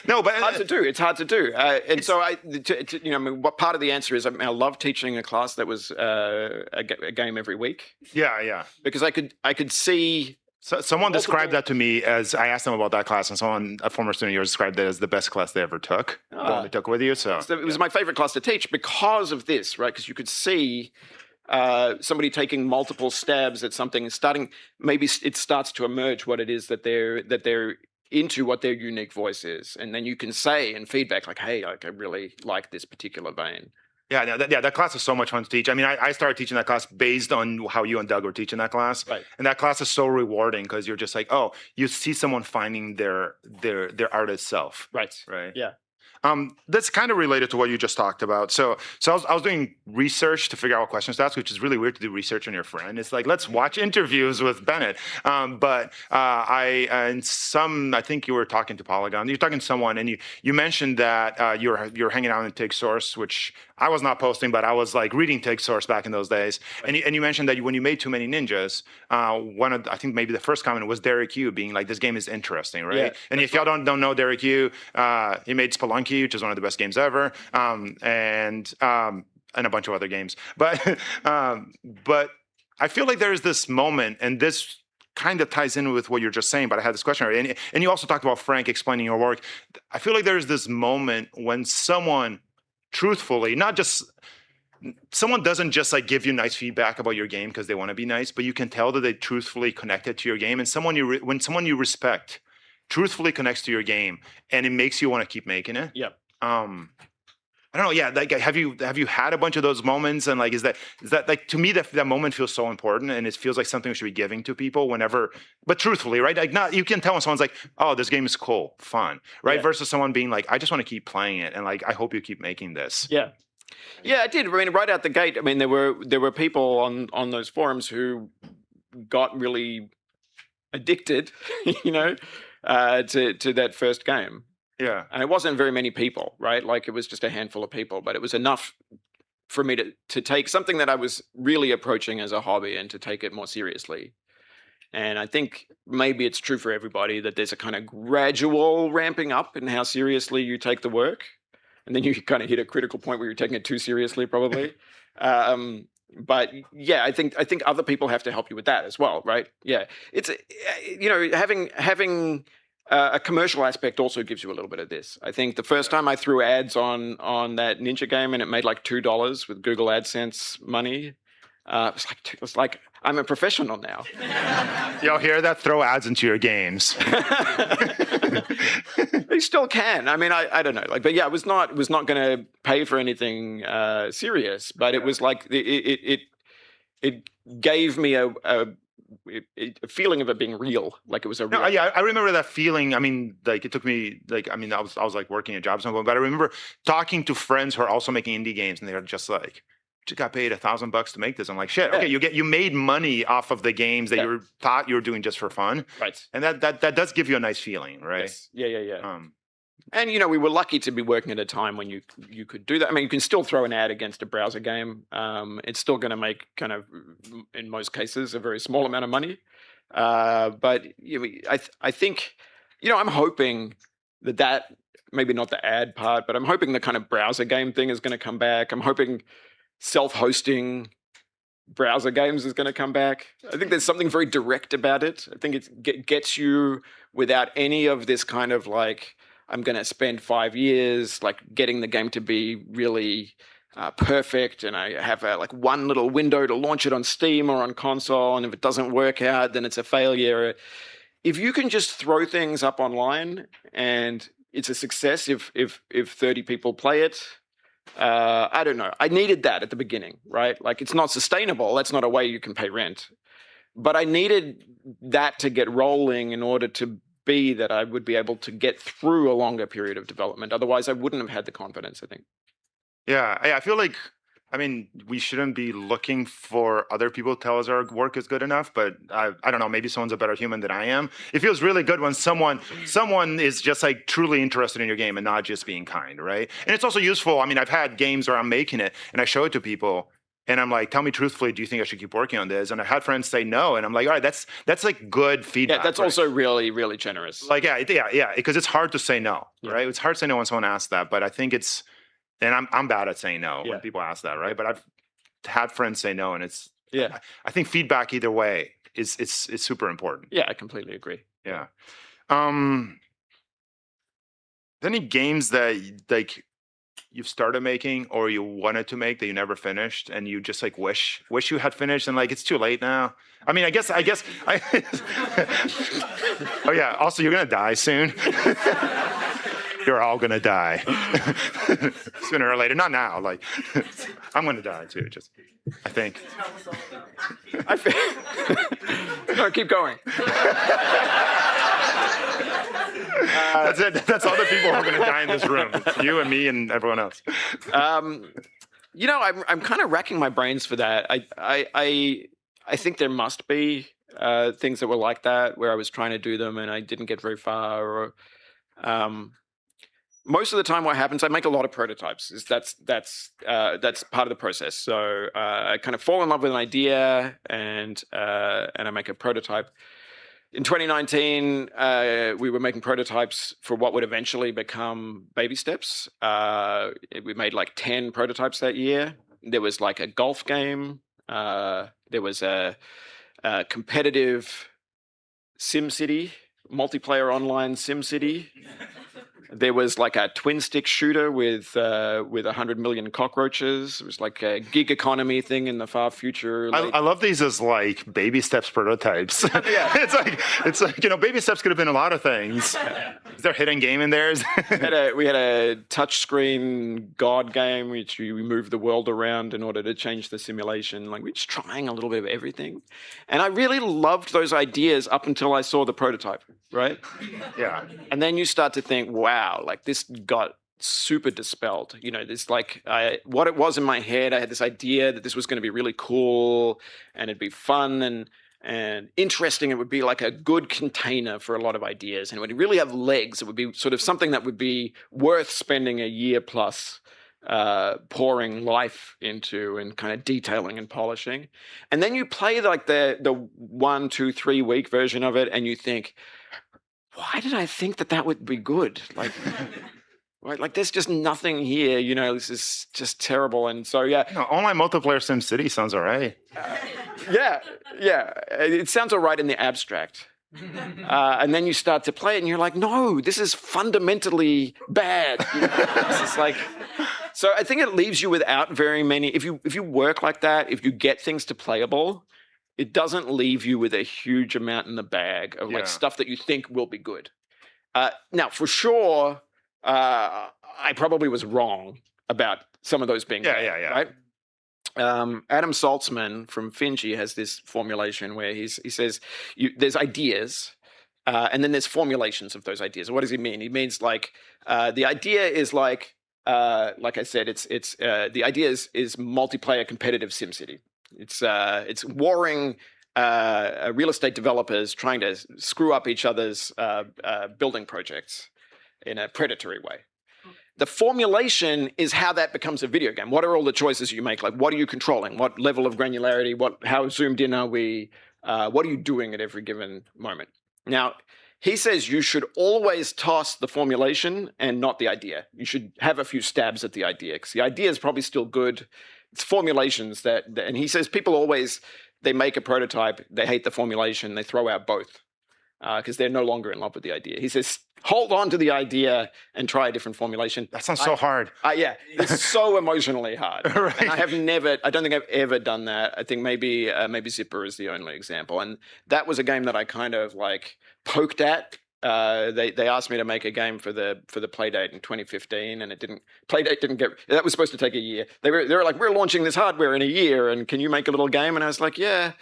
No, but it's hard to do. It's hard to do. And so what part of the answer is I love teaching a class that was a game every week. Yeah. Because I could see. So someone described that to me as, I asked them about that class, and a former student of yours described it as the best class they ever took. The one they took with you. So it was my favorite class to teach because of this, right? Because you could see somebody taking multiple stabs at something and starting, maybe it starts to emerge what it is that they're into, what their unique voice is. And then you can say in feedback, like, hey, like, I really like this particular vein. Yeah, that class is so much fun to teach. I mean, I started teaching that class based on how you and Doug were teaching that class. Right. And that class is so rewarding because you're just like, oh, you see someone finding their art itself. Right. Yeah. That's kind of related to what you just talked about. So I was doing research to figure out what questions to ask, which is really weird to do research on your friend. It's like, let's watch interviews with Bennett. But I think you were talking to Polygon. You're talking to someone, and you mentioned that you're hanging out in Take Source, which I was not posting, but I was like reading Take Source back in those days. And you mentioned that when you made Too Many Ninjas, I think maybe the first comment was Derek Yu being like, this game is interesting, right? Yeah, and if y'all don't know Derek Yu, he made Spelunky, which is one of the best games ever, and a bunch of other games. But I feel like there's this moment, and this kind of ties in with what you're just saying, but I had this question already. And you also talked about Frank explaining your work. I feel like there's this moment when someone truthfully, not just someone doesn't just like give you nice feedback about your game because they want to be nice, but you can tell that they truthfully connected to your game. And when someone you respect truthfully connects to your game, and it makes you want to keep making it. Yep. I don't know. Yeah, like have you had a bunch of those moments? And like, is that like, to me that moment feels so important, and it feels like something we should be giving to people whenever. But truthfully, right? Like, not, you can tell when someone's like, "Oh, this game is cool, fun," right? Yeah. Versus someone being like, "I just want to keep playing it, and like, I hope you keep making this." Yeah. Yeah, I did. I mean, right out the gate, I mean, there were people on those forums who got really addicted, you know, to that first game. Yeah. And it wasn't very many people, right? Like, it was just a handful of people, but it was enough for me to take something that I was really approaching as a hobby and to take it more seriously. And I think maybe it's true for everybody that there's a kind of gradual ramping up in how seriously you take the work. And then you kind of hit a critical point where you're taking it too seriously, probably. But yeah, I think other people have to help you with that as well, right? Yeah, it's, you know, having a commercial aspect also gives you a little bit of this. I think the first time I threw ads on that Ninja game and it made like $2 with Google AdSense money, it was like I'm a professional now. Y'all hear that? Throw ads into your games. You still can. I mean, I don't know. Like, but yeah, it was not going to pay for anything serious. But it was like it gave me a feeling of it being real. Like it was a real. No, yeah, I remember that feeling. I mean, like it took me like, I mean, I was like working a job somewhere, but I remember talking to friends who are also making indie games, and they were just like, just got paid $1,000 to make this. I'm like, shit. Okay, you made money off of the games that you thought you were doing just for fun, right? And that does give you a nice feeling, right? Yes. Yeah. And you know, we were lucky to be working at a time when you could do that. I mean, you can still throw an ad against a browser game. It's still going to make kind of, in most cases, a very small amount of money. But you know, I think, you know, I'm hoping that maybe not the ad part, but I'm hoping the kind of browser game thing is going to come back. I'm hoping self-hosting browser games is going to come back. I think there's something very direct about it. I think it gets you without any of this kind of like, I'm going to spend 5 years like getting the game to be really perfect, and I have like one little window to launch it on Steam or on console, and if it doesn't work out, then it's a failure. If you can just throw things up online and it's a success if 30 people play it, I don't know. I needed that at the beginning, right? Like, it's not sustainable. That's not a way you can pay rent. But I needed that to get rolling in order to be that I would be able to get through a longer period of development. Otherwise, I wouldn't have had the confidence, I think. Yeah, I feel like, I mean, we shouldn't be looking for other people to tell us our work is good enough, but I don't know, maybe someone's a better human than I am. It feels really good when someone is just like truly interested in your game and not just being kind, right? And it's also useful. I mean, I've had games where I'm making it and I show it to people and I'm like, tell me truthfully, do you think I should keep working on this? And I've had friends say no, and I'm like, all right, that's like good feedback. Yeah, that's also really, really generous. Like, yeah, because it's hard to say no, right? It's hard to say no when someone asks that, but I think it's, and I'm bad at saying no when people ask that, right? But I've had friends say no, and it's, I think feedback either way is super important. Yeah, I completely agree. Yeah. Any games that like you've started making or you wanted to make that you never finished, and you just like wish you had finished, and like it's too late now? I mean, I guess oh yeah. Also, you're gonna die soon. You're all gonna die sooner or later. Not now. Like I'm gonna die too. Just I think. No, keep going. That's it. That's all the people who are gonna die in this room. It's you and me and everyone else. You know, I'm kind of racking my brains for that. I think there must be things that were like that where I was trying to do them and I didn't get very far, or most of the time what happens, I make a lot of prototypes. That's part of the process. So I kind of fall in love with an idea and I make a prototype. In 2019, we were making prototypes for what would eventually become Baby Steps. We made like 10 prototypes that year. There was like a golf game. There was a competitive SimCity, multiplayer online SimCity. There was like a twin stick shooter with 100 million cockroaches. It was like a gig economy thing in the far future. I love these as like baby steps prototypes. Yeah. it's like baby steps could have been a lot of things. Is there a hidden game in there? We had a touchscreen God game which we moved the world around in order to change the simulation. Like we're just trying a little bit of everything, and I really loved those ideas up until I saw the prototype. Right? Yeah. And then you start to think, wow, like this got super dispelled. This like what it was in my head. I had this idea that this was going to be really cool and it'd be fun and interesting. It would be like a good container for a lot of ideas, and it would really have legs. It would be sort of something that would be worth spending a year plus pouring life into and kind of detailing and polishing. And then you play like the 1, 2, 3 week version of it, and you think, why did I think that would be good? Like, right? Like, there's just nothing here. This is just terrible. And so, yeah. Online multiplayer SimCity sounds all right. Yeah. It sounds all right in the abstract. And then you start to play it, and you're like, no, this is fundamentally bad. It's just like, so I think it leaves you without very many. If you work like that, if you get things to playable, it doesn't leave you with a huge amount in the bag of like stuff that you think will be good. Now, for sure, I probably was wrong about some of those being bad, right? Adam Saltzman from Finji has this formulation where he says there's ideas and then there's formulations of those ideas. What does he mean? He means like the idea is like I said, it's the idea is multiplayer competitive SimCity. It's warring real estate developers trying to screw up each other's building projects in a predatory way. The formulation is how that becomes a video game. What are all the choices you make? Like, what are you controlling? What level of granularity? How zoomed in are we? What are you doing at every given moment? Now, he says you should always toss the formulation and not the idea. You should have a few stabs at the idea because the idea is probably still good. It's formulations and he says people always, they make a prototype, they hate the formulation, they throw out both because they're no longer in love with the idea. He says, hold on to the idea and try a different formulation. That sounds so hard. Yeah, it's so emotionally hard. Right. And I don't think I've ever done that. I think maybe Zipper is the only example. And that was a game that I kind of like poked at. They asked me to make a game for the Playdate in 2015, and Playdate didn't get. That was supposed to take a year. They were like, we're launching this hardware in a year, and can you make a little game? And I was like, yeah.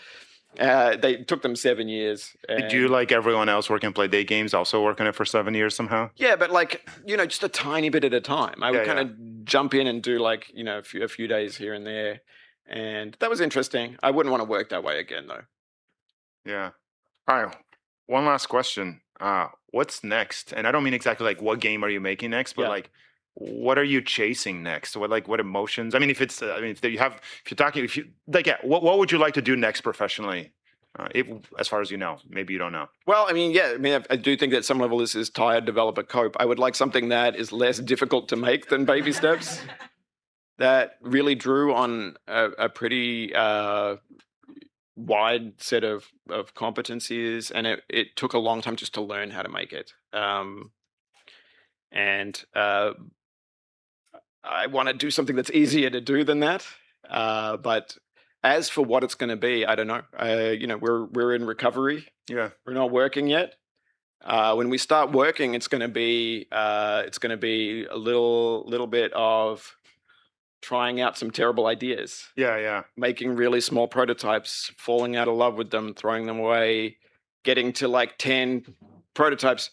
They took them 7 years. Did you, like everyone else working Playdate games, also work on it for 7 years somehow? Yeah, but like just a tiny bit at a time. I would kind of jump in and do like a few days here and there, and that was interesting. I wouldn't want to work that way again, though. Yeah. All right. One last question. What's next? And I don't mean exactly like what game are you making next, but like what are you chasing next? What emotions? I mean, what would you like to do next professionally? As far as you know, maybe you don't know. Well, I do think that at some level this is tired developer cope. I would like something that is less difficult to make than Baby Steps. That really drew on a pretty wide set of competencies, and it took a long time just to learn how to make it. I want to do something that's easier to do than that. But as for what it's going to be, I don't know. We're in recovery. Yeah, we're not working yet. When we start working, it's going to be a little bit of trying out some terrible ideas. Yeah. Making really small prototypes, falling out of love with them, throwing them away, getting to like 10 prototypes,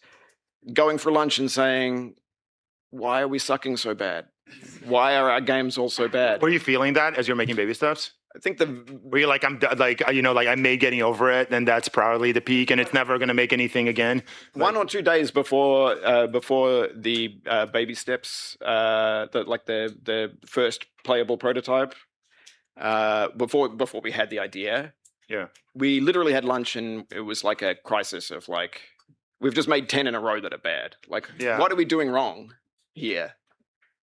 going for lunch and saying, why are we sucking so bad? Why are our games all so bad? Were you feeling that as you're making Baby Steps? I think the Where you're like, I made getting over it, and that's probably the peak, and it's never going to make anything again. 1 or 2 days before the baby steps, the first playable prototype, before we had the idea, Yeah. we literally had lunch, and it was like a crisis of like, we've just made 10 in a row that are bad. Like, Yeah. what are we doing wrong here?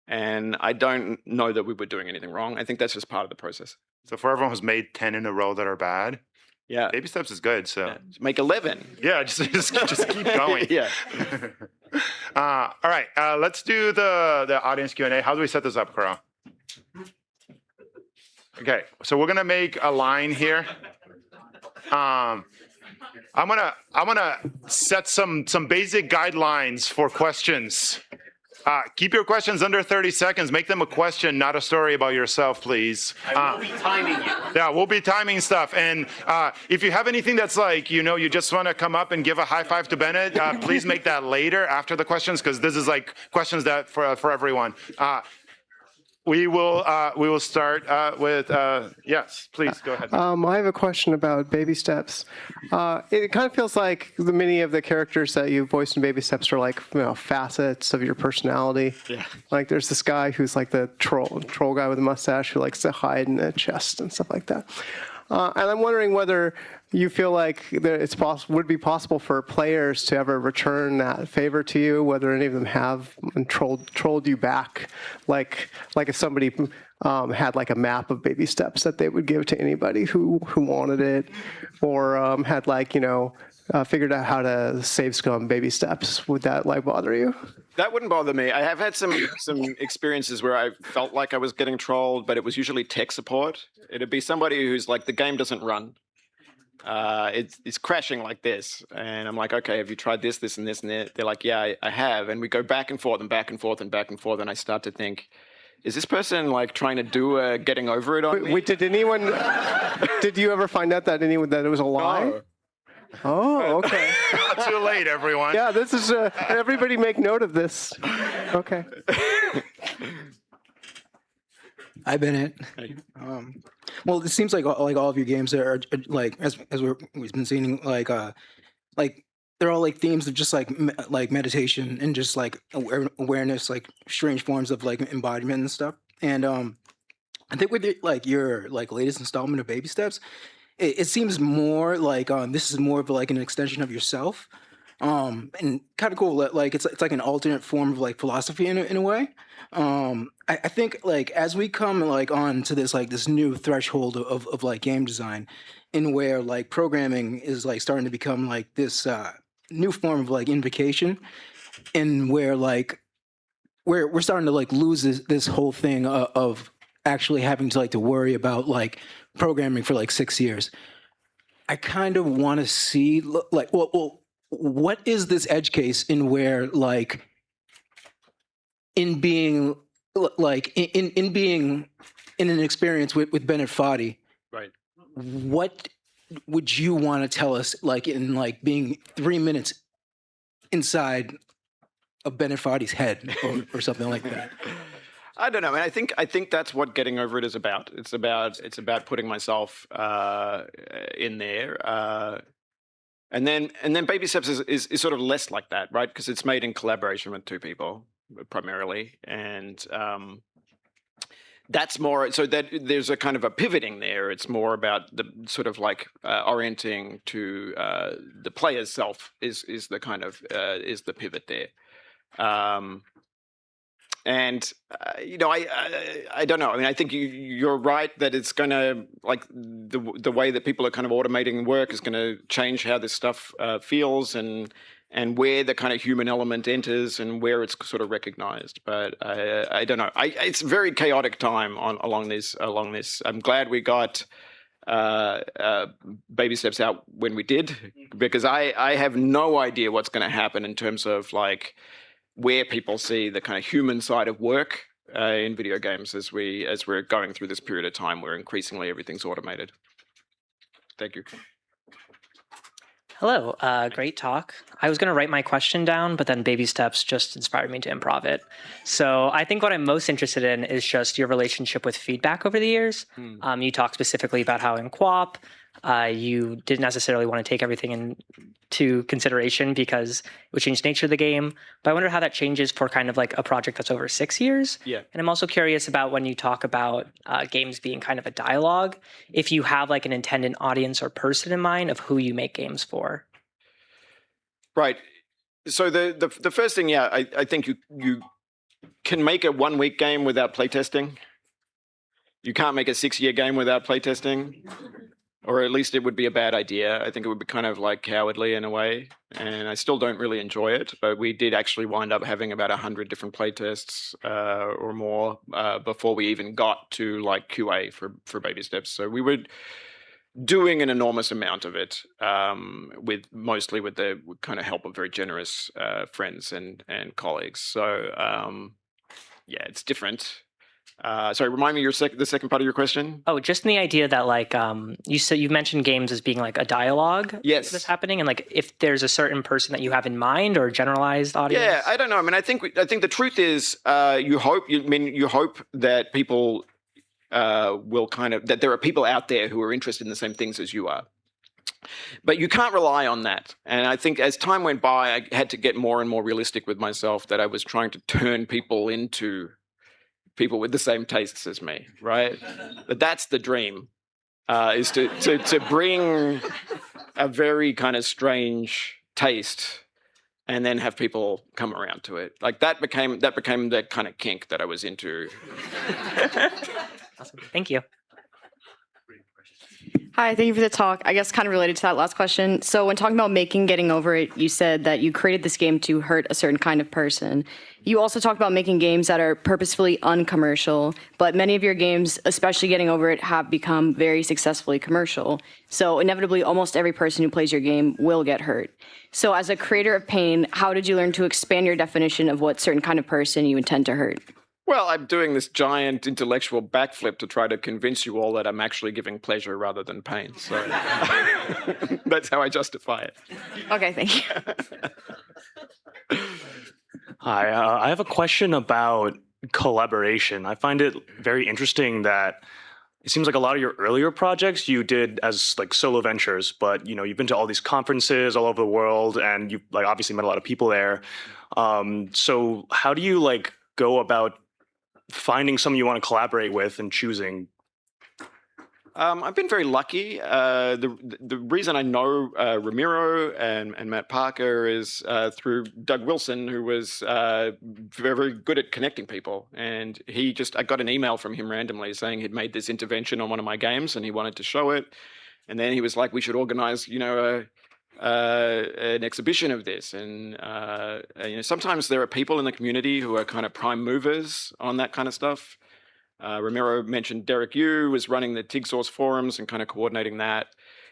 And I don't know that we were doing anything wrong. I think that's just part of the process. So for everyone who's made 10 in a row that are bad, Yeah. baby steps is good. So Yeah. Make 11. yeah, just keep going. Yeah. All right, let's do the audience Q&A. How do we set this up, Carl? Okay, so we're gonna make a line here. I'm gonna set some basic guidelines for questions. Keep your questions under 30 seconds. Make them a question, not a story about yourself, please. I will be timing you. Yeah, we'll be timing stuff. And if you have anything that's like, you just want to come up and give a high five to Bennett, please make that later after the questions, because this is like questions that for everyone. We will start with yes, please go ahead. I have a question about Baby Steps. It kind of feels like many of the characters that you voiced in Baby Steps are like facets of your personality. Yeah. Like there's this guy who's like the troll guy with a mustache who likes to hide in the chest and stuff like that. And I'm wondering whether you feel like that would be possible for players to ever return that favor to you, whether any of them have trolled you back, like if somebody had like a map of baby steps that they would give to anybody who wanted it, or had figured out how to save scum baby steps. Would that like bother you? That wouldn't bother me. I have had some experiences where I felt like I was getting trolled, but it was usually tech support. It'd be somebody who's like, the game doesn't run. It's crashing like this. And I'm like, okay, have you tried this, this, and this, and that? They're like, yeah, I have. And we go back and forth and back and forth and back and forth. And I start to think, is this person like trying to do a getting over it on me? Wait, did you ever find out that it was a lie? No. Oh, okay. Not too late, everyone. Yeah, this is everybody make note of this. Okay. Hi, Bennett. Well, it seems like all of your games are like as we've been seeing like they're all like themes of just like meditation and just like awareness, like strange forms of like embodiment and stuff. And I think with your latest installment of Baby Steps, it seems more like this is more of like an extension of yourself, and kind of cool. Like it's like an alternate form of like philosophy in a way. I think like as we come like on to this new threshold of like game design, in where like programming is like starting to become like this new form of like invocation, and where like we're starting to like lose this whole thing of actually having to to worry about like programming for like 6 years. I kind of want to see like, well, what is this edge case in where like in being like in being in an experience with Bennett Foddy, Right. what would you want to tell us like in like being 3 minutes inside of Bennett Foddy's head or something like that? I don't know. I mean, I think that's what getting over it is about. It's about putting myself in there, and then Baby Steps is sort of less like that, right? Because it's made in collaboration with 2 people primarily, and that's more. So that there's a kind of a pivoting there. It's more about the sort of like orienting to the player's self is the kind of is the pivot there. And I don't know. I mean, I think you're right that it's going to like the way that people are kind of automating work is going to change how this stuff feels and where the kind of human element enters and where it's sort of recognized. But I don't know. It's a very chaotic time along this. I'm glad we got Baby Steps out when we did, because I have no idea what's going to happen in terms of like where people see the kind of human side of work in video games as we're going through this period of time where increasingly everything's automated. Thank you. Hello, great talk. I was going to write my question down, but then baby steps just inspired me to improv it. So I think what I'm most interested in is just your relationship with feedback over the years. You talked specifically about how in QWOP, you didn't necessarily want to take everything into consideration because it would change the nature of the game. But I wonder how that changes for kind of like a project that's over 6 years. Yeah. And I'm also curious about when you talk about games being kind of a dialogue, if you have like an intended audience or person in mind of who you make games for. Right. So the first thing, yeah, I think you can make a 1 week game without playtesting. You can't make a 6-year game without playtesting. Or at least it would be a bad idea. I think it would be kind of like cowardly in a way. And I still don't really enjoy it. But we did actually wind up having about 100 different playtests or more before we even got to like QA for baby steps. So we were doing an enormous amount of it mostly with the kind of help of very generous friends and colleagues. So yeah, it's different. Sorry, remind me the second part of your question. Oh, just in the idea that like you mentioned games as being like a dialogue. Yes, that's happening, and like if there's a certain person that you have in mind or generalized audience. Yeah, I don't know. I mean, I think the truth is, you hope that people will that there are people out there who are interested in the same things as you are. But you can't rely on that. And I think as time went by, I had to get more and more realistic with myself that I was trying to turn people into people with the same tastes as me, right? But that's the dream, is to bring a very kind of strange taste and then have people come around to it. Like that became the kind of kink that I was into. Awesome. Thank you. Hi, thank you for the talk. I guess kind of related to that last question. So when talking about getting over it, you said that you created this game to hurt a certain kind of person. You also talked about making games that are purposefully uncommercial, but many of your games, especially Getting Over It, have become very successfully commercial. So inevitably, almost every person who plays your game will get hurt. So as a creator of pain, how did you learn to expand your definition of what certain kind of person you intend to hurt? Well, I'm doing this giant intellectual backflip to try to convince you all that I'm actually giving pleasure rather than pain. So that's how I justify it. Okay, thank you. Hi, I have a question about collaboration. I find it very interesting that it seems like a lot of your earlier projects you did as like solo ventures, but you've been to all these conferences all over the world, and you've like obviously met a lot of people there. So how do you like go about finding someone you want to collaborate with and choosing? I've been very lucky. The reason I know Ramiro and Matt Parker is through Doug Wilson, who was very, very good at connecting people. And I got an email from him randomly saying he'd made this intervention on one of my games and he wanted to show it. And then he was like, we should organize, an exhibition of this. And sometimes there are people in the community who are kind of prime movers on that kind of stuff. Ramiro mentioned Derek Yu was running the TIG Source forums and kind of coordinating that.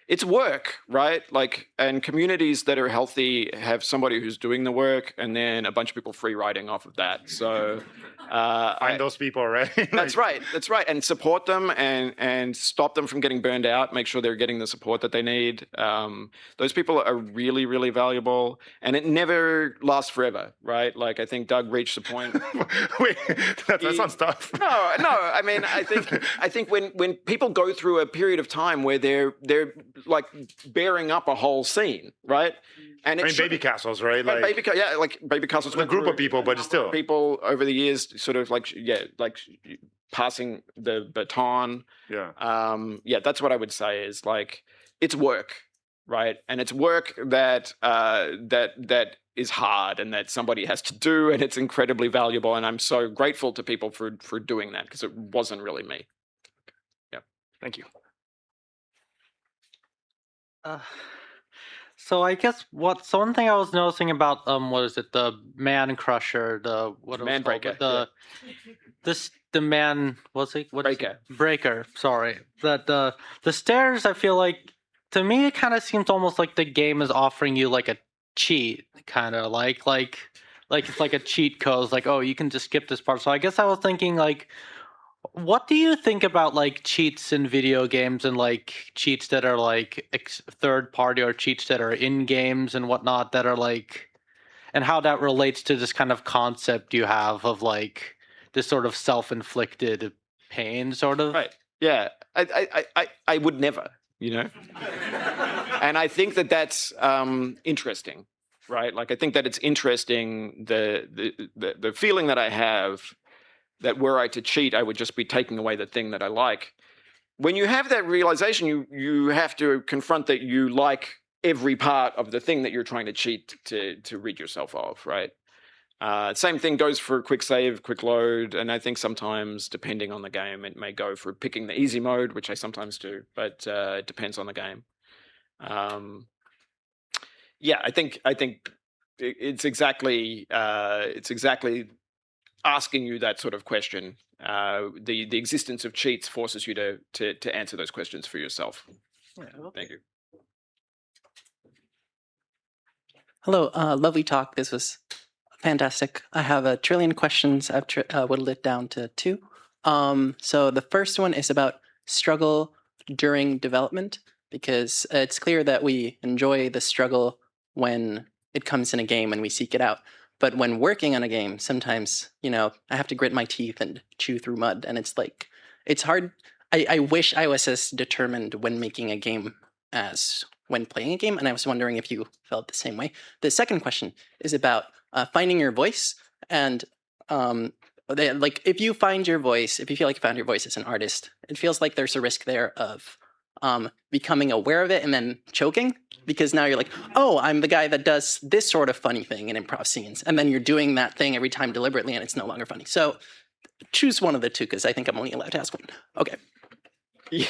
It's work, right? Like, and communities that are healthy have somebody who's doing the work and then a bunch of people free riding off of that. So find those people, right? That's right. And support them and stop them from getting burned out. Make sure they're getting the support that they need. Those people are really, really valuable, and it never lasts forever, right? Like, I think Doug reached the point. Wait, that sounds tough. No. I mean, I think when people go through a period of time where they're like bearing up a whole scene, right? And Baby Castles, right? Like Baby Castles. A group of people, but still people over the years, sort of like passing the baton. Yeah. That's what I would say is like it's work, right? And it's work that is hard and that somebody has to do, and it's incredibly valuable. And I'm so grateful to people for doing that because it wasn't really me. Yeah. Thank you. So I guess one thing I was noticing about what is it, the Man Crusher, the Man Breaker, the man, what's it, Breaker, sorry, that the stairs, I feel like to me it kind of seems almost like the game is offering you like a cheat, kind of like it's like a cheat code. It's like, oh, you can just skip this part. So I guess I was thinking like, What do you think about like cheats in video games and like cheats that are like third party or cheats that are in games and whatnot that are like, and how that relates to this kind of concept you have of like this sort of self-inflicted pain, sort of? Right. Yeah. I would never, you know? And I think that that's interesting, right? Like, I think that it's interesting, the feeling that I have that were I to cheat, I would just be taking away the thing that I like. When you have that realization, you have to confront that you like every part of the thing that you're trying to cheat to rid yourself of, right? Same thing goes for quick save, quick load, and I think sometimes, depending on the game, it may go for picking the easy mode, which I sometimes do, but it depends on the game. Yeah, I think it's exactly asking you that sort of question. The existence of cheats forces you to answer those questions for yourself. Yeah, okay. Thank you. Hello, lovely talk. This was fantastic. I have a trillion questions. I've whittled it down to 2. So the first one is about struggle during development, because it's clear that we enjoy the struggle when it comes in a game and we seek it out. But when working on a game, sometimes, I have to grit my teeth and chew through mud. And it's like, it's hard. I wish I was as determined when making a game as when playing a game. And I was wondering if you felt the same way. The second question is about finding your voice. And like, if you find your voice, if you feel like you found your voice as an artist, it feels like there's a risk there of becoming aware of it and then choking, because now you're like, oh, I'm the guy that does this sort of funny thing in improv scenes. And then you're doing that thing every time deliberately and it's no longer funny. So choose one of the 2, because I think I'm only allowed to ask one. Okay. Yeah.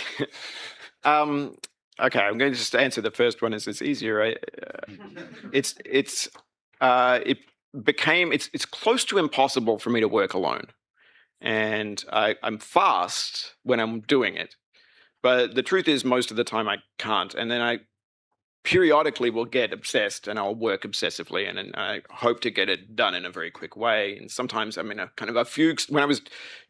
Okay, I'm going to just answer the first one as it's easier. Right? It's close to impossible for me to work alone. And I'm fast when I'm doing it. But the truth is, most of the time I can't. And then I periodically will get obsessed and I'll work obsessively, and I hope to get it done in a very quick way. And sometimes I'm in a kind of a fugue. When I was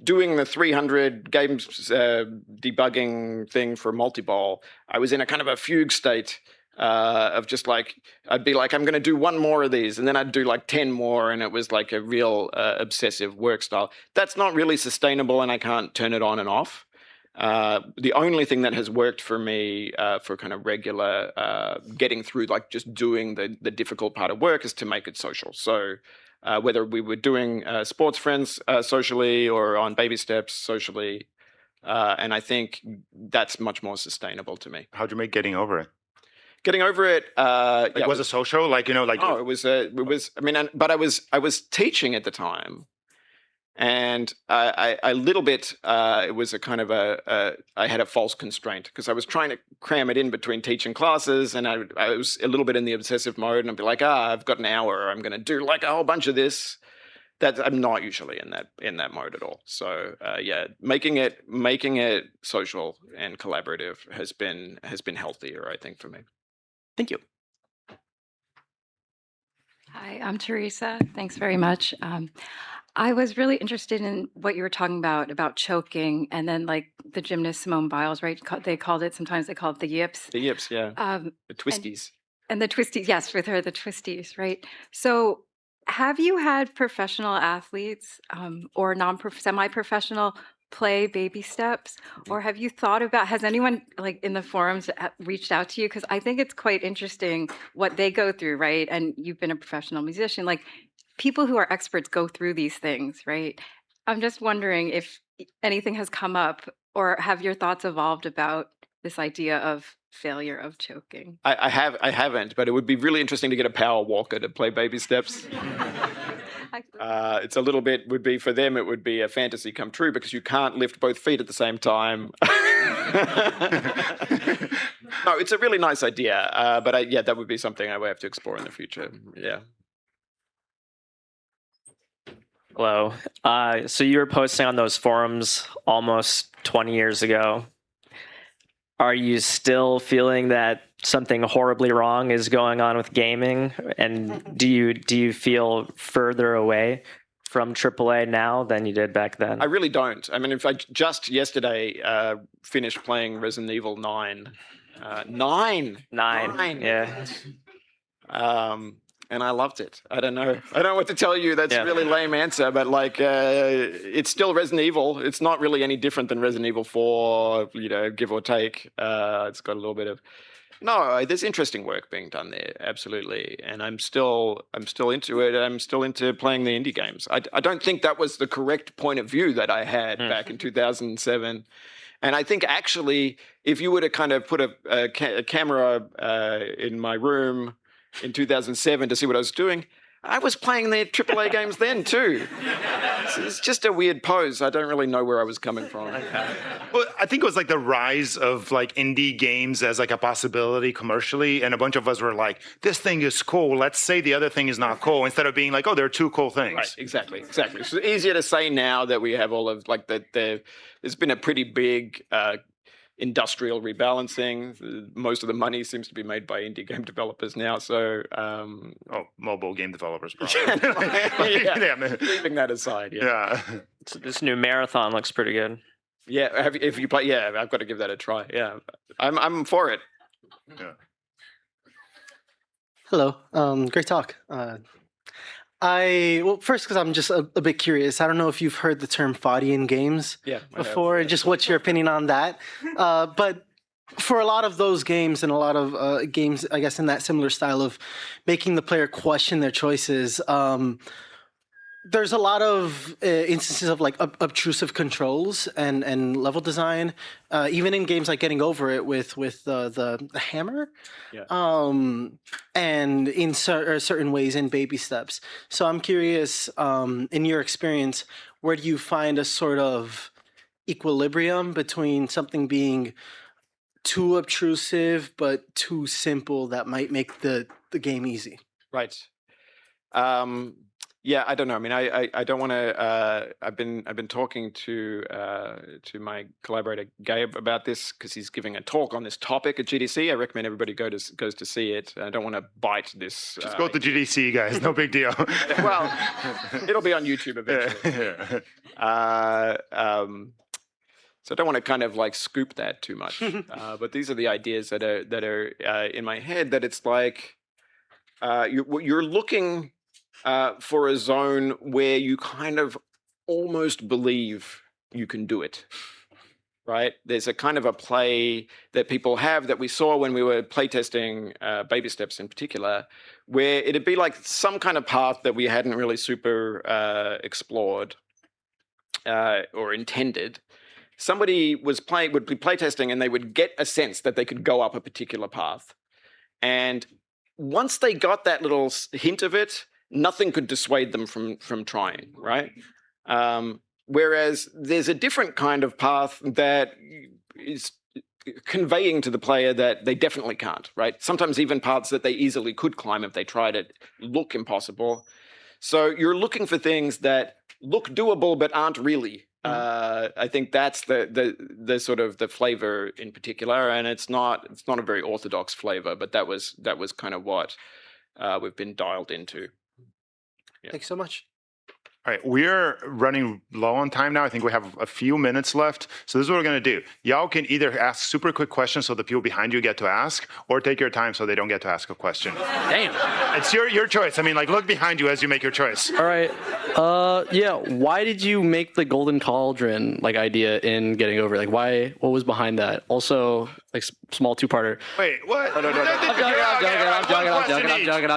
doing the 300 games debugging thing for multi-ball, I was in a kind of a fugue state of just like, I'd be like, I'm going to do 1 more of these, and then I'd do like 10 more, and it was like a real obsessive work style. That's not really sustainable, and I can't turn it on and off. The only thing that has worked for me for kind of regular getting through, like just doing the difficult part of work, is to make it social. So whether we were doing sports friends socially or on baby steps socially, and I think that's much more sustainable to me. How'd you make getting over it? Getting over it, like, was it social? Like, Oh, it was. I mean, but I was teaching at the time. And I little bit, it was a kind of I had a false constraint, because I was trying to cram it in between teaching classes, and I was a little bit in the obsessive mode, and I'd be like, I've got an hour, I'm going to do like a whole bunch of this. I'm not usually in that mode at all. So yeah, making it social and collaborative has been healthier, I think, for me. Thank you. Hi, I'm Teresa. Thanks very much. I was really interested in what you were talking about choking, and then like the gymnast Simone Biles, right? Sometimes they call it the yips. The yips, yeah. The twisties. And the twisties, yes, with her, the twisties, right? So have you had professional athletes or semi-professional play baby steps, or have you thought about, has anyone like in the forums reached out to you? Because I think it's quite interesting what they go through, right? And you've been a professional musician, like people who are experts go through these things, right? I'm just wondering if anything has come up, or have your thoughts evolved about this idea of failure of choking? I haven't, but it would be really interesting to get a power walker to play baby steps. It's a little bit, for them, it would be a fantasy come true, because you can't lift both feet at the same time. No, it's a really nice idea, but yeah, that would be something I would have to explore in the future. Yeah. Hello. So you were posting on those forums almost 20 years ago. Are you still feeling that something horribly wrong is going on with gaming? And do you feel further away from AAA now than you did back then? I really don't. I mean, in fact, just yesterday finished playing Resident Evil 9. 9. Yeah. And I loved it. I don't know what to tell you. That's a really lame answer, but like, it's still Resident Evil. It's not really any different than Resident Evil 4, give or take. It's got a little bit of. No, there's interesting work being done there, absolutely, and I'm still into it. I'm still into playing the indie games. I don't think that was the correct point of view that I had back in 2007, and I think actually, if you were to kind of put a camera in my room in 2007 to see what I was doing, I was playing the AAA games then too. It's just a weird pose. I don't really know where I was coming from. Well, I think it was like the rise of like indie games as like a possibility commercially, and a bunch of us were like, "This thing is cool. Let's say the other thing is not cool," instead of being like, "Oh, there are two cool things." Right. Exactly. It's easier to say now that we have all of like there's been a pretty big industrial rebalancing. Most of the money seems to be made by indie game developers now. So, mobile game developers, probably. Leaving that aside, So this new Marathon looks pretty good. Yeah, if you play, I've got to give that a try. Yeah, I'm for it. Yeah. Hello, great talk. First, because I'm just a bit curious. I don't know if you've heard the term Foddy in games before. Just what's your opinion on that? But for a lot of those games and a lot of games, I guess, in that similar style of making the player question their choices, there's a lot of instances of like obtrusive controls and level design, even in games like Getting Over It with the hammer, and in certain ways in Baby Steps. So I'm curious, in your experience, where do you find a sort of equilibrium between something being too obtrusive but too simple that might make the game easy? Right. Yeah, I don't know. I mean, I don't want to. I've been talking to my collaborator Gabe about this because he's giving a talk on this topic at GDC. I recommend everybody goes to see it. I don't want to bite this. Just go to GDC, guys. No big deal. Well, it'll be on YouTube eventually. So I don't want to kind of like scoop that too much. But these are the ideas that are in my head. That it's like you're looking for a zone where you kind of almost believe you can do it, right? There's a kind of a play that people have that we saw when we were playtesting Baby Steps in particular, where it'd be like some kind of path that we hadn't really super explored or intended. Somebody would be playtesting and they would get a sense that they could go up a particular path. And once they got that little hint of it, nothing could dissuade them from trying, right? Whereas there's a different kind of path that is conveying to the player that they definitely can't, right? Sometimes even paths that they easily could climb if they tried it look impossible. So you're looking for things that look doable but aren't really. I think that's the sort of the flavor in particular, and it's not a very orthodox flavor, but that was kind of what we've been dialed into. Yeah. Thanks so much. All right, we're running low on time now. I think we have a few minutes left. So this is what we're going to do. Y'all can either ask super quick questions so the people behind you get to ask, or take your time so they don't get to ask a question. Damn. It's your choice. I mean, like, look behind you as you make your choice. All right. Why did you make the Golden Cauldron idea in Getting Over It? What was behind that? Also, small two-parter. Wait, what? No. I'm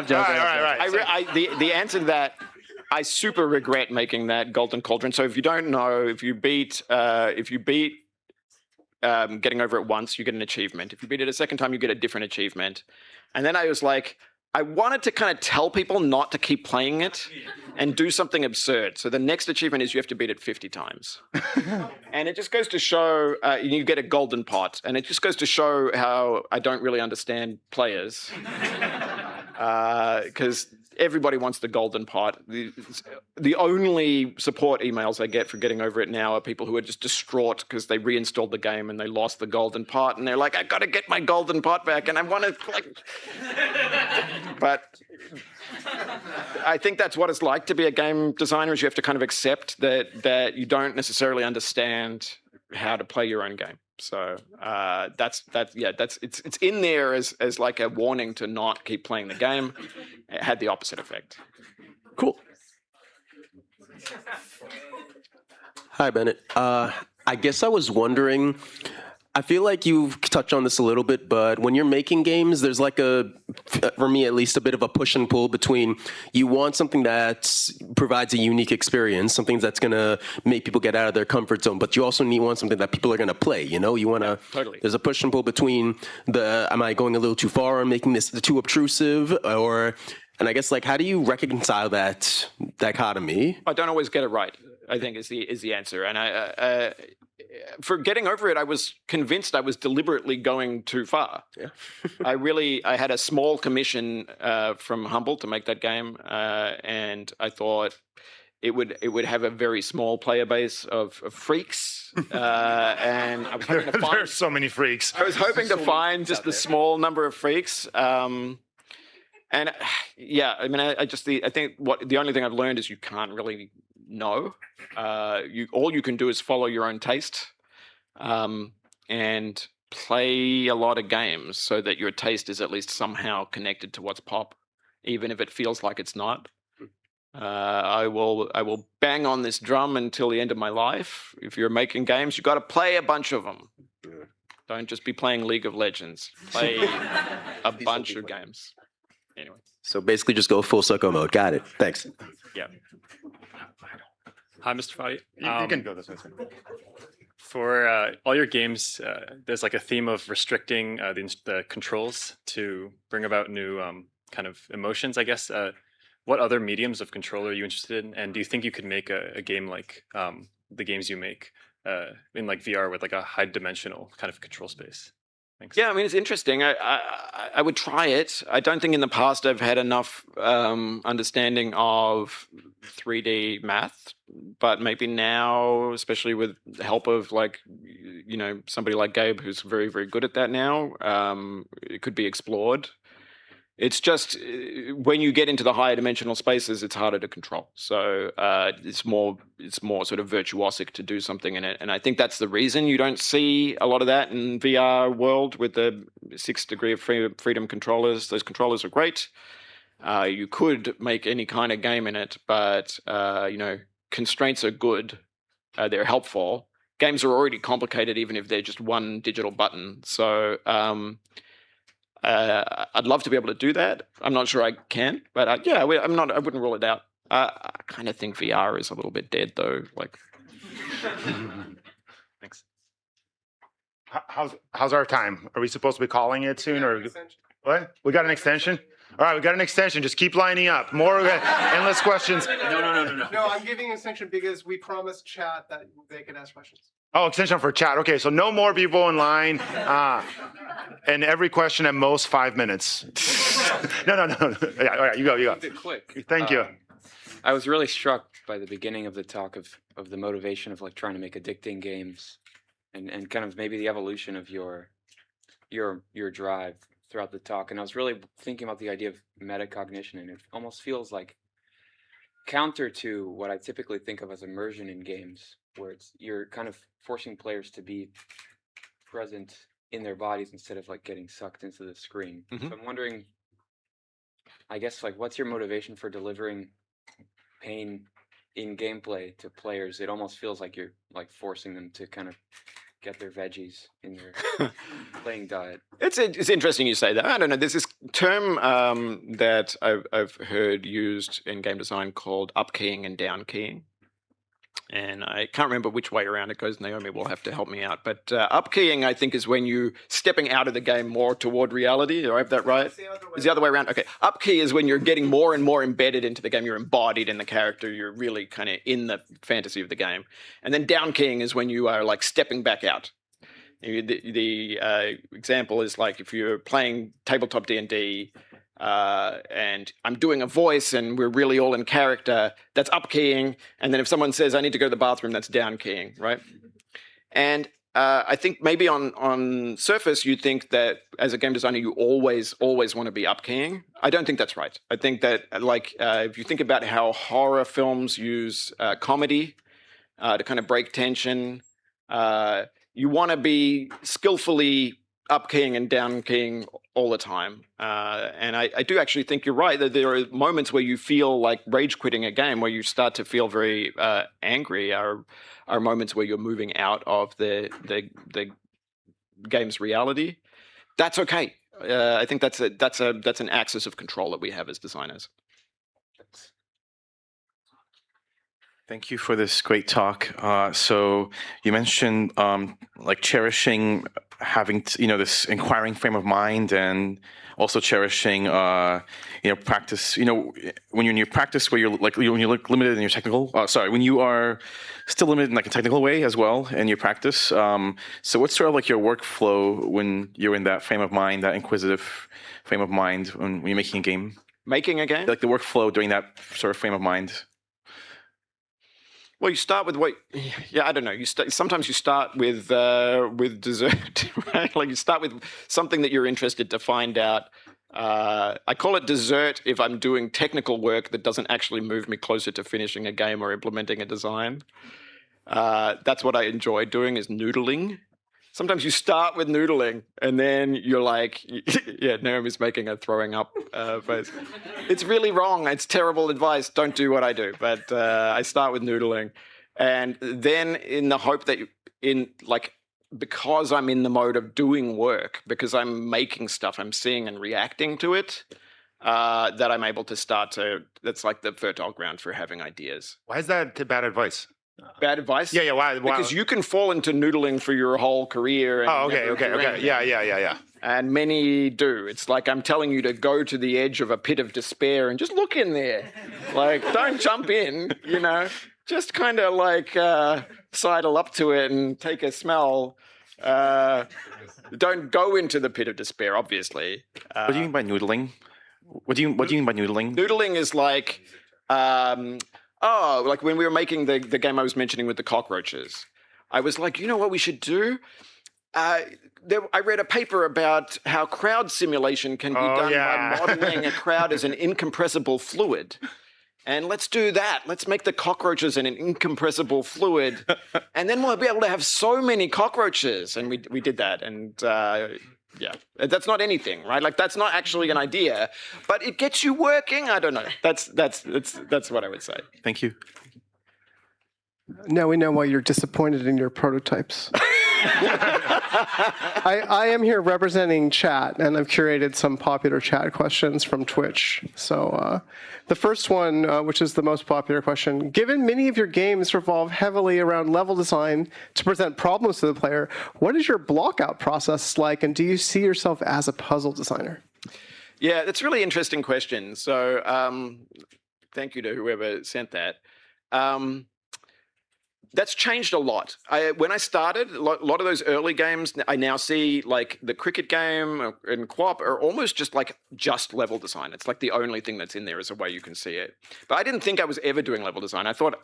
joking. All right. The answer to that, I super regret making that Golden Cauldron. So if you don't know, if you beat Getting Over It once, you get an achievement. If you beat it a second time, you get a different achievement. And then I was like, I wanted to kind of tell people not to keep playing it and do something absurd. So the next achievement is you have to beat it 50 times. And it just goes to show, you get a golden pot. And it just goes to show how I don't really understand players. Because everybody wants the golden pot. The only support emails I get for getting over it now are people who are just distraught because they reinstalled the game and they lost the golden pot, and they're like, I got to get my golden pot back, and I want to like. But I think that's what it's like to be a game designer. Is you have to kind of accept that you don't necessarily understand how to play your own game. So it's in there as like a warning to not keep playing the game. It had the opposite effect. Cool. Hi, Bennett. I guess I was wondering, I feel like you've touched on this a little bit, but when you're making games, there's like for me at least, a bit of a push and pull between you want something that provides a unique experience, something that's going to make people get out of their comfort zone, but you also want something that people are going to play, you know? You want to, totally. There's a push and pull between am I going a little too far and making this too obtrusive, and I guess like, how do you reconcile that dichotomy? I don't always get it right, I think is the answer. And for getting over it, I was convinced I was deliberately going too far. Yeah. I had a small commission from Humble to make that game, and I thought it would have a very small player base of freaks, and I was hoping to find. There's so many freaks. I was hoping to find just a small number of freaks. And yeah, I mean, I think the only thing I've learned is you can't really know. All you can do is follow your own taste, and play a lot of games so that your taste is at least somehow connected to what's pop, even if it feels like it's not. I will bang on this drum until the end of my life. If you're making games, you've got to play a bunch of them. Don't just be playing League of Legends. Play a bunch of games. Anyway. So basically just go full sicko mode. Got it. Thanks. Yeah. Hi, Mr. Foddy. You can go this way. For all your games, there's like a theme of restricting the controls to bring about new kind of emotions, I guess. What other mediums of control are you interested in? And do you think you could make a game like the games you make in like VR with like a high dimensional kind of control space? Thanks. Yeah, I mean, it's interesting. I would try it. I don't think in the past I've had enough understanding of 3D math, but maybe now, especially with the help of like, somebody like Gabe who's very, very good at that now, it could be explored. It's just when you get into the higher dimensional spaces, it's harder to control. So it's more sort of virtuosic to do something in it, and I think that's the reason you don't see a lot of that in VR world with the 6 degree of freedom controllers. Those controllers are great. You could make any kind of game in it, but constraints are good. They're helpful. Games are already complicated, even if they're just one digital button. So. I'd love to be able to do that. I'm not sure I can, but I wouldn't rule it out. I kind of think VR is a little bit dead, though. Like, thanks. How's our time? Are we supposed to be calling it soon, or what? We got an extension. All right, we got an extension. Just keep lining up. More endless questions. No, I'm giving an extension because we promised chat that they could ask questions. Oh, extension for chat. Okay, so no more people in line. And every question at most 5 minutes. No. Yeah, all right, you go. Keep it quick. Thank you. I was really struck by the beginning of the talk of the motivation of like trying to make addicting games, and kind of maybe the evolution of your drive throughout the talk. And I was really thinking about the idea of metacognition, and it almost feels like counter to what I typically think of as immersion in games, where you're kind of forcing players to be present in their bodies instead of like getting sucked into the screen. Mm-hmm. So I'm wondering, I guess, like, what's your motivation for delivering pain in gameplay to players? It almost feels like you're like forcing them to kind of get their veggies in their playing diet. It's interesting you say that. I don't know. There's this term that I've heard used in game design called upkeying and downkeying. And I can't remember which way around it goes. Naomi will have to help me out. But upkeying, I think, is when you're stepping out of the game more toward reality. Do I have that right? It's the other way around. Okay. Upkey is when you're getting more and more embedded into the game. You're embodied in the character. You're really kind of in the fantasy of the game. And then downkeying is when you are like stepping back out. The example is like if you're playing tabletop D&D, and I'm doing a voice and we're really all in character, that's up keying. And then if someone says, I need to go to the bathroom, that's down keying, right? And I think maybe on surface, you think that as a game designer, you always want to be up keying. I don't think that's right. I think that if you think about how horror films use comedy to kind of break tension, you want to be skillfully up keying and down keying all the time. And I do actually think you're right that there are moments where you feel like rage quitting a game, where you start to feel very angry, are moments where you're moving out of the game's reality. That's okay. I think that's an axis of control that we have as designers. Thank you for this great talk. So you mentioned like cherishing having this inquiring frame of mind, and also cherishing practice. When you're in your practice where you're when you're limited in your technical. When you are still limited in like a technical way as well in your practice. So what's sort of like your workflow when you're in that frame of mind, that inquisitive frame of mind when you're making a game? Making a game? Like the workflow during that sort of frame of mind. Well, you start with I don't know. Sometimes you start with dessert, right? Like you start with something that you're interested to find out. I call it dessert if I'm doing technical work that doesn't actually move me closer to finishing a game or implementing a design. That's what I enjoy doing, is noodling. Sometimes you start with noodling and then you're like, yeah, Naomi's making a throwing up face. It's really wrong. It's terrible advice. Don't do what I do. But I start with noodling. And then in the hope that because I'm in the mode of doing work, because I'm making stuff, I'm seeing and reacting to it, that I'm able to that's like the fertile ground for having ideas. Why is that bad advice? Bad advice? Yeah, why? Because you can fall into noodling for your whole career. And okay. Yeah. And many do. It's like I'm telling you to go to the edge of a pit of despair and just look in there. Like, don't jump in, Just kind of like sidle up to it and take a smell. Don't go into the pit of despair, obviously. What do you mean by noodling? What do you mean by noodling? Noodling is like... like when we were making the game I was mentioning with the cockroaches, I was like, you know what we should do? I read a paper about how crowd simulation can be done by modeling a crowd as an incompressible fluid. And let's do that. Let's make the cockroaches an incompressible fluid. And then we'll be able to have so many cockroaches. And we did that. And that's not anything, right? Like that's not actually an idea, but it gets you working. I don't know. That's what I would say. Thank you. Now we know why you're disappointed in your prototypes. I am here representing chat, and I've curated some popular chat questions from Twitch. So the first one, which is the most popular question, given many of your games revolve heavily around level design to present problems to the player, what is your block-out process like, and do you see yourself as a puzzle designer? Yeah, that's a really interesting question. So thank you to whoever sent that. That's changed a lot. When I started, a lot of those early games, I now see like the cricket game and QWOP are almost just level design. It's like the only thing that's in there is a way you can see it. But I didn't think I was ever doing level design. I thought,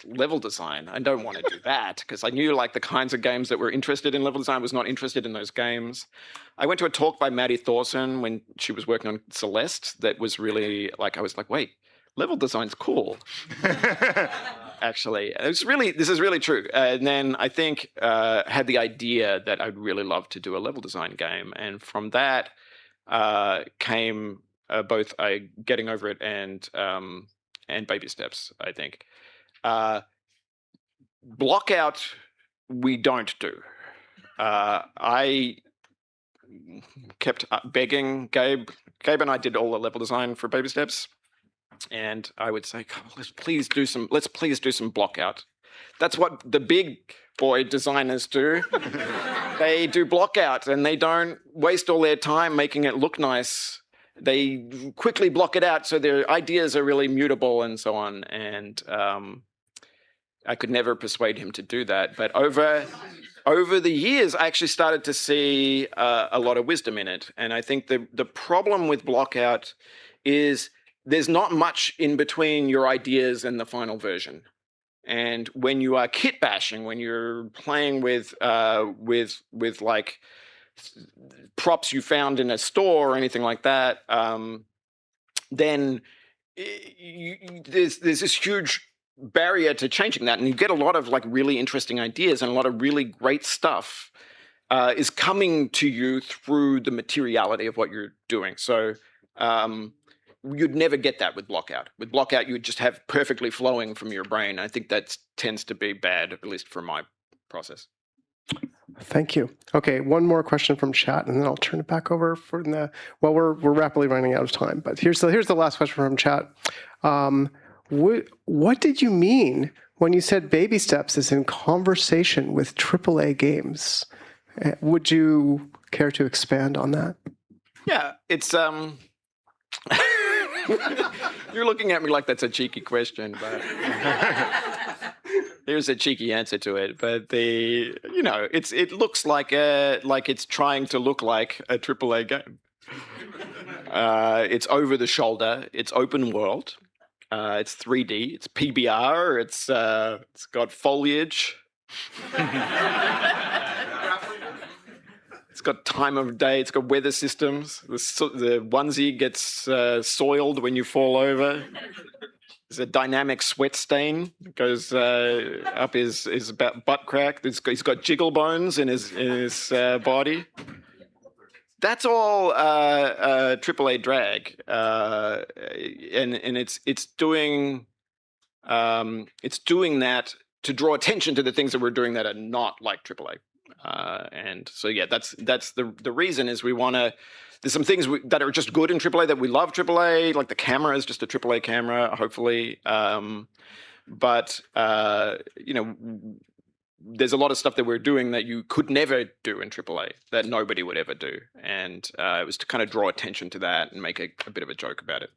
level design. I don't want to do that, because I knew like the kinds of games that were interested in level design. I was not interested in those games. I went to a talk by Maddie Thorson when she was working on Celeste that was really like, I was like, wait, level design's cool. Actually, this is really true. And then I think had the idea that I'd really love to do a level design game, and from that came both getting over it and baby steps. I think block out we don't do. I kept begging Gabe. Gabe and I did all the level design for baby steps. And I would say, let's please do some block out. That's what the big boy designers do. They do block out, and they don't waste all their time making it look nice. They quickly block it out so their ideas are really mutable and so on. And I could never persuade him to do that. But over the years, I actually started to see a lot of wisdom in it. And I think the problem with Blockout is there's not much in between your ideas and the final version. And when you are kit bashing, when you're playing with like props you found in a store or anything like that, then there's this huge barrier to changing that, and you get a lot of like really interesting ideas and a lot of really great stuff is coming to you through the materiality of what you're doing. So you'd never get that with Blockout. With Blockout, you would just have perfectly flowing from your brain. I think that tends to be bad, at least for my process. Thank you. Okay, one more question from chat, and then I'll turn it back over for the. Well, we're rapidly running out of time, but here's the last question from chat. What did you mean when you said Baby Steps is in conversation with AAA games? Would you care to expand on that? Yeah, it's You're looking at me like that's a cheeky question, but there's a cheeky answer to it. But it looks like it's trying to look like a AAA game. It's over the shoulder. It's open world. It's 3D. It's PBR. It's got foliage. It's got time of day. It's got weather systems. The onesie gets soiled when you fall over. There's a dynamic sweat stain that goes up his butt crack. He's got jiggle bones in his body. That's all AAA drag, and it's doing that to draw attention to the things that we're doing that are not like AAA. And so yeah, that's the reason is we want to. There's some things that are just good in AAA that we love AAA, like the camera is just a AAA camera, hopefully. But there's a lot of stuff that we're doing that you could never do in AAA, that nobody would ever do, and it was to kind of draw attention to that and make a bit of a joke about it.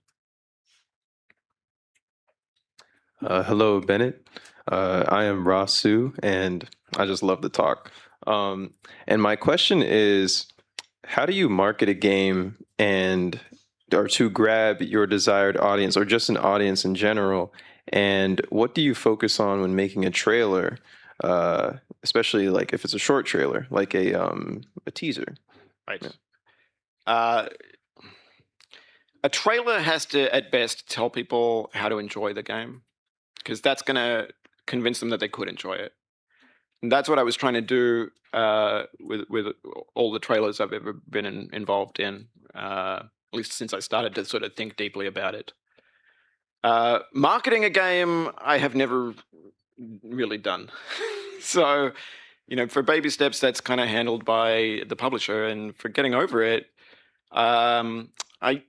Hello, Bennett. I am Rasu, and I just love the talk. And my question is, how do you market a game or to grab your desired audience or just an audience in general? And what do you focus on when making a trailer, especially like if it's a short trailer, like a teaser? Right. Yeah. A trailer has to, at best, tell people how to enjoy the game, because that's going to convince them that they could enjoy it. And that's what I was trying to do with all the trailers I've ever been involved in, at least since I started to sort of think deeply about it. Marketing a game, I have never really done. So, for Baby Steps, that's kind of handled by the publisher. And for Getting Over It, I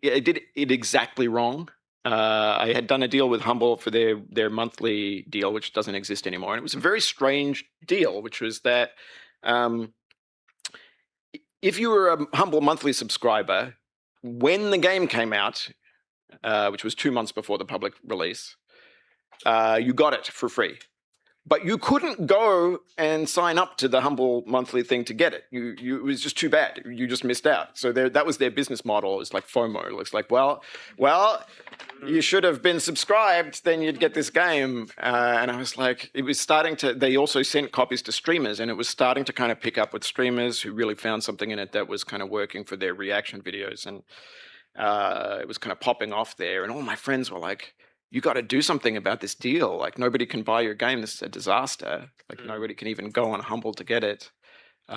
did it exactly wrong. I had done a deal with Humble for their monthly deal, which doesn't exist anymore. And it was a very strange deal, which was that if you were a Humble monthly subscriber, when the game came out, which was 2 months before the public release, you got it for free. But you couldn't go and sign up to the Humble monthly thing to get it. It was just too bad. You just missed out. So that was their business model. It was like FOMO. It looks like, well, you should have been subscribed, then you'd get this game. And I was like, it was starting to, they also sent copies to streamers, and it was starting to kind of pick up with streamers who really found something in it that was kind of working for their reaction videos. And it was kind of popping off there. And all my friends were like, you got to do something about this deal. Like, nobody can buy your game. This is a disaster. Like, nobody can even go on Humble to get it.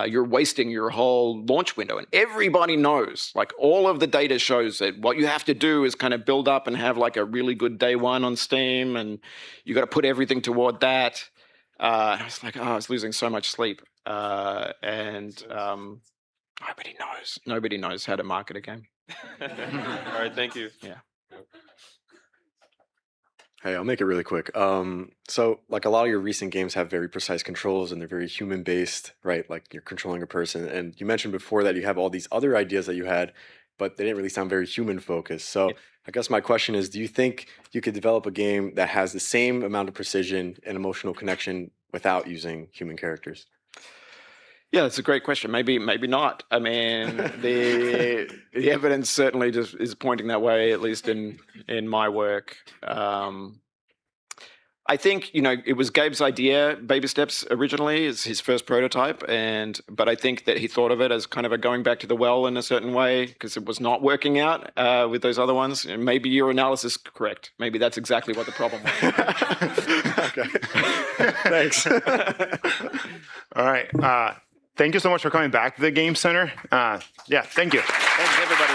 You're wasting your whole launch window. And everybody knows, like, all of the data shows that what you have to do is kind of build up and have like a really good day one on Steam. And you got to put everything toward that. I was like, I was losing so much sleep. Nobody knows. Nobody knows how to market a game. All right, thank you. Yeah. Hey, I'll make it really quick. So like a lot of your recent games have very precise controls and they're very human based, right? Like you're controlling a person. And you mentioned before that you have all these other ideas that you had. but they didn't really sound very human focused. So I guess my question is, do you think you could develop a game that has the same amount of precision and emotional connection without using human characters? Yeah, it's a great question. Maybe not. I mean, the evidence certainly just is pointing that way, at least in my work. I think, it was Gabe's idea, Baby Steps originally, is his first prototype, but I think that he thought of it as kind of a going back to the well in a certain way, because it was not working out with those other ones. And maybe your analysis is correct. Maybe that's exactly what the problem was. Okay. Thanks. All right. Thank you so much for coming back to the Game Center. Yeah, thank you. Thanks, everybody.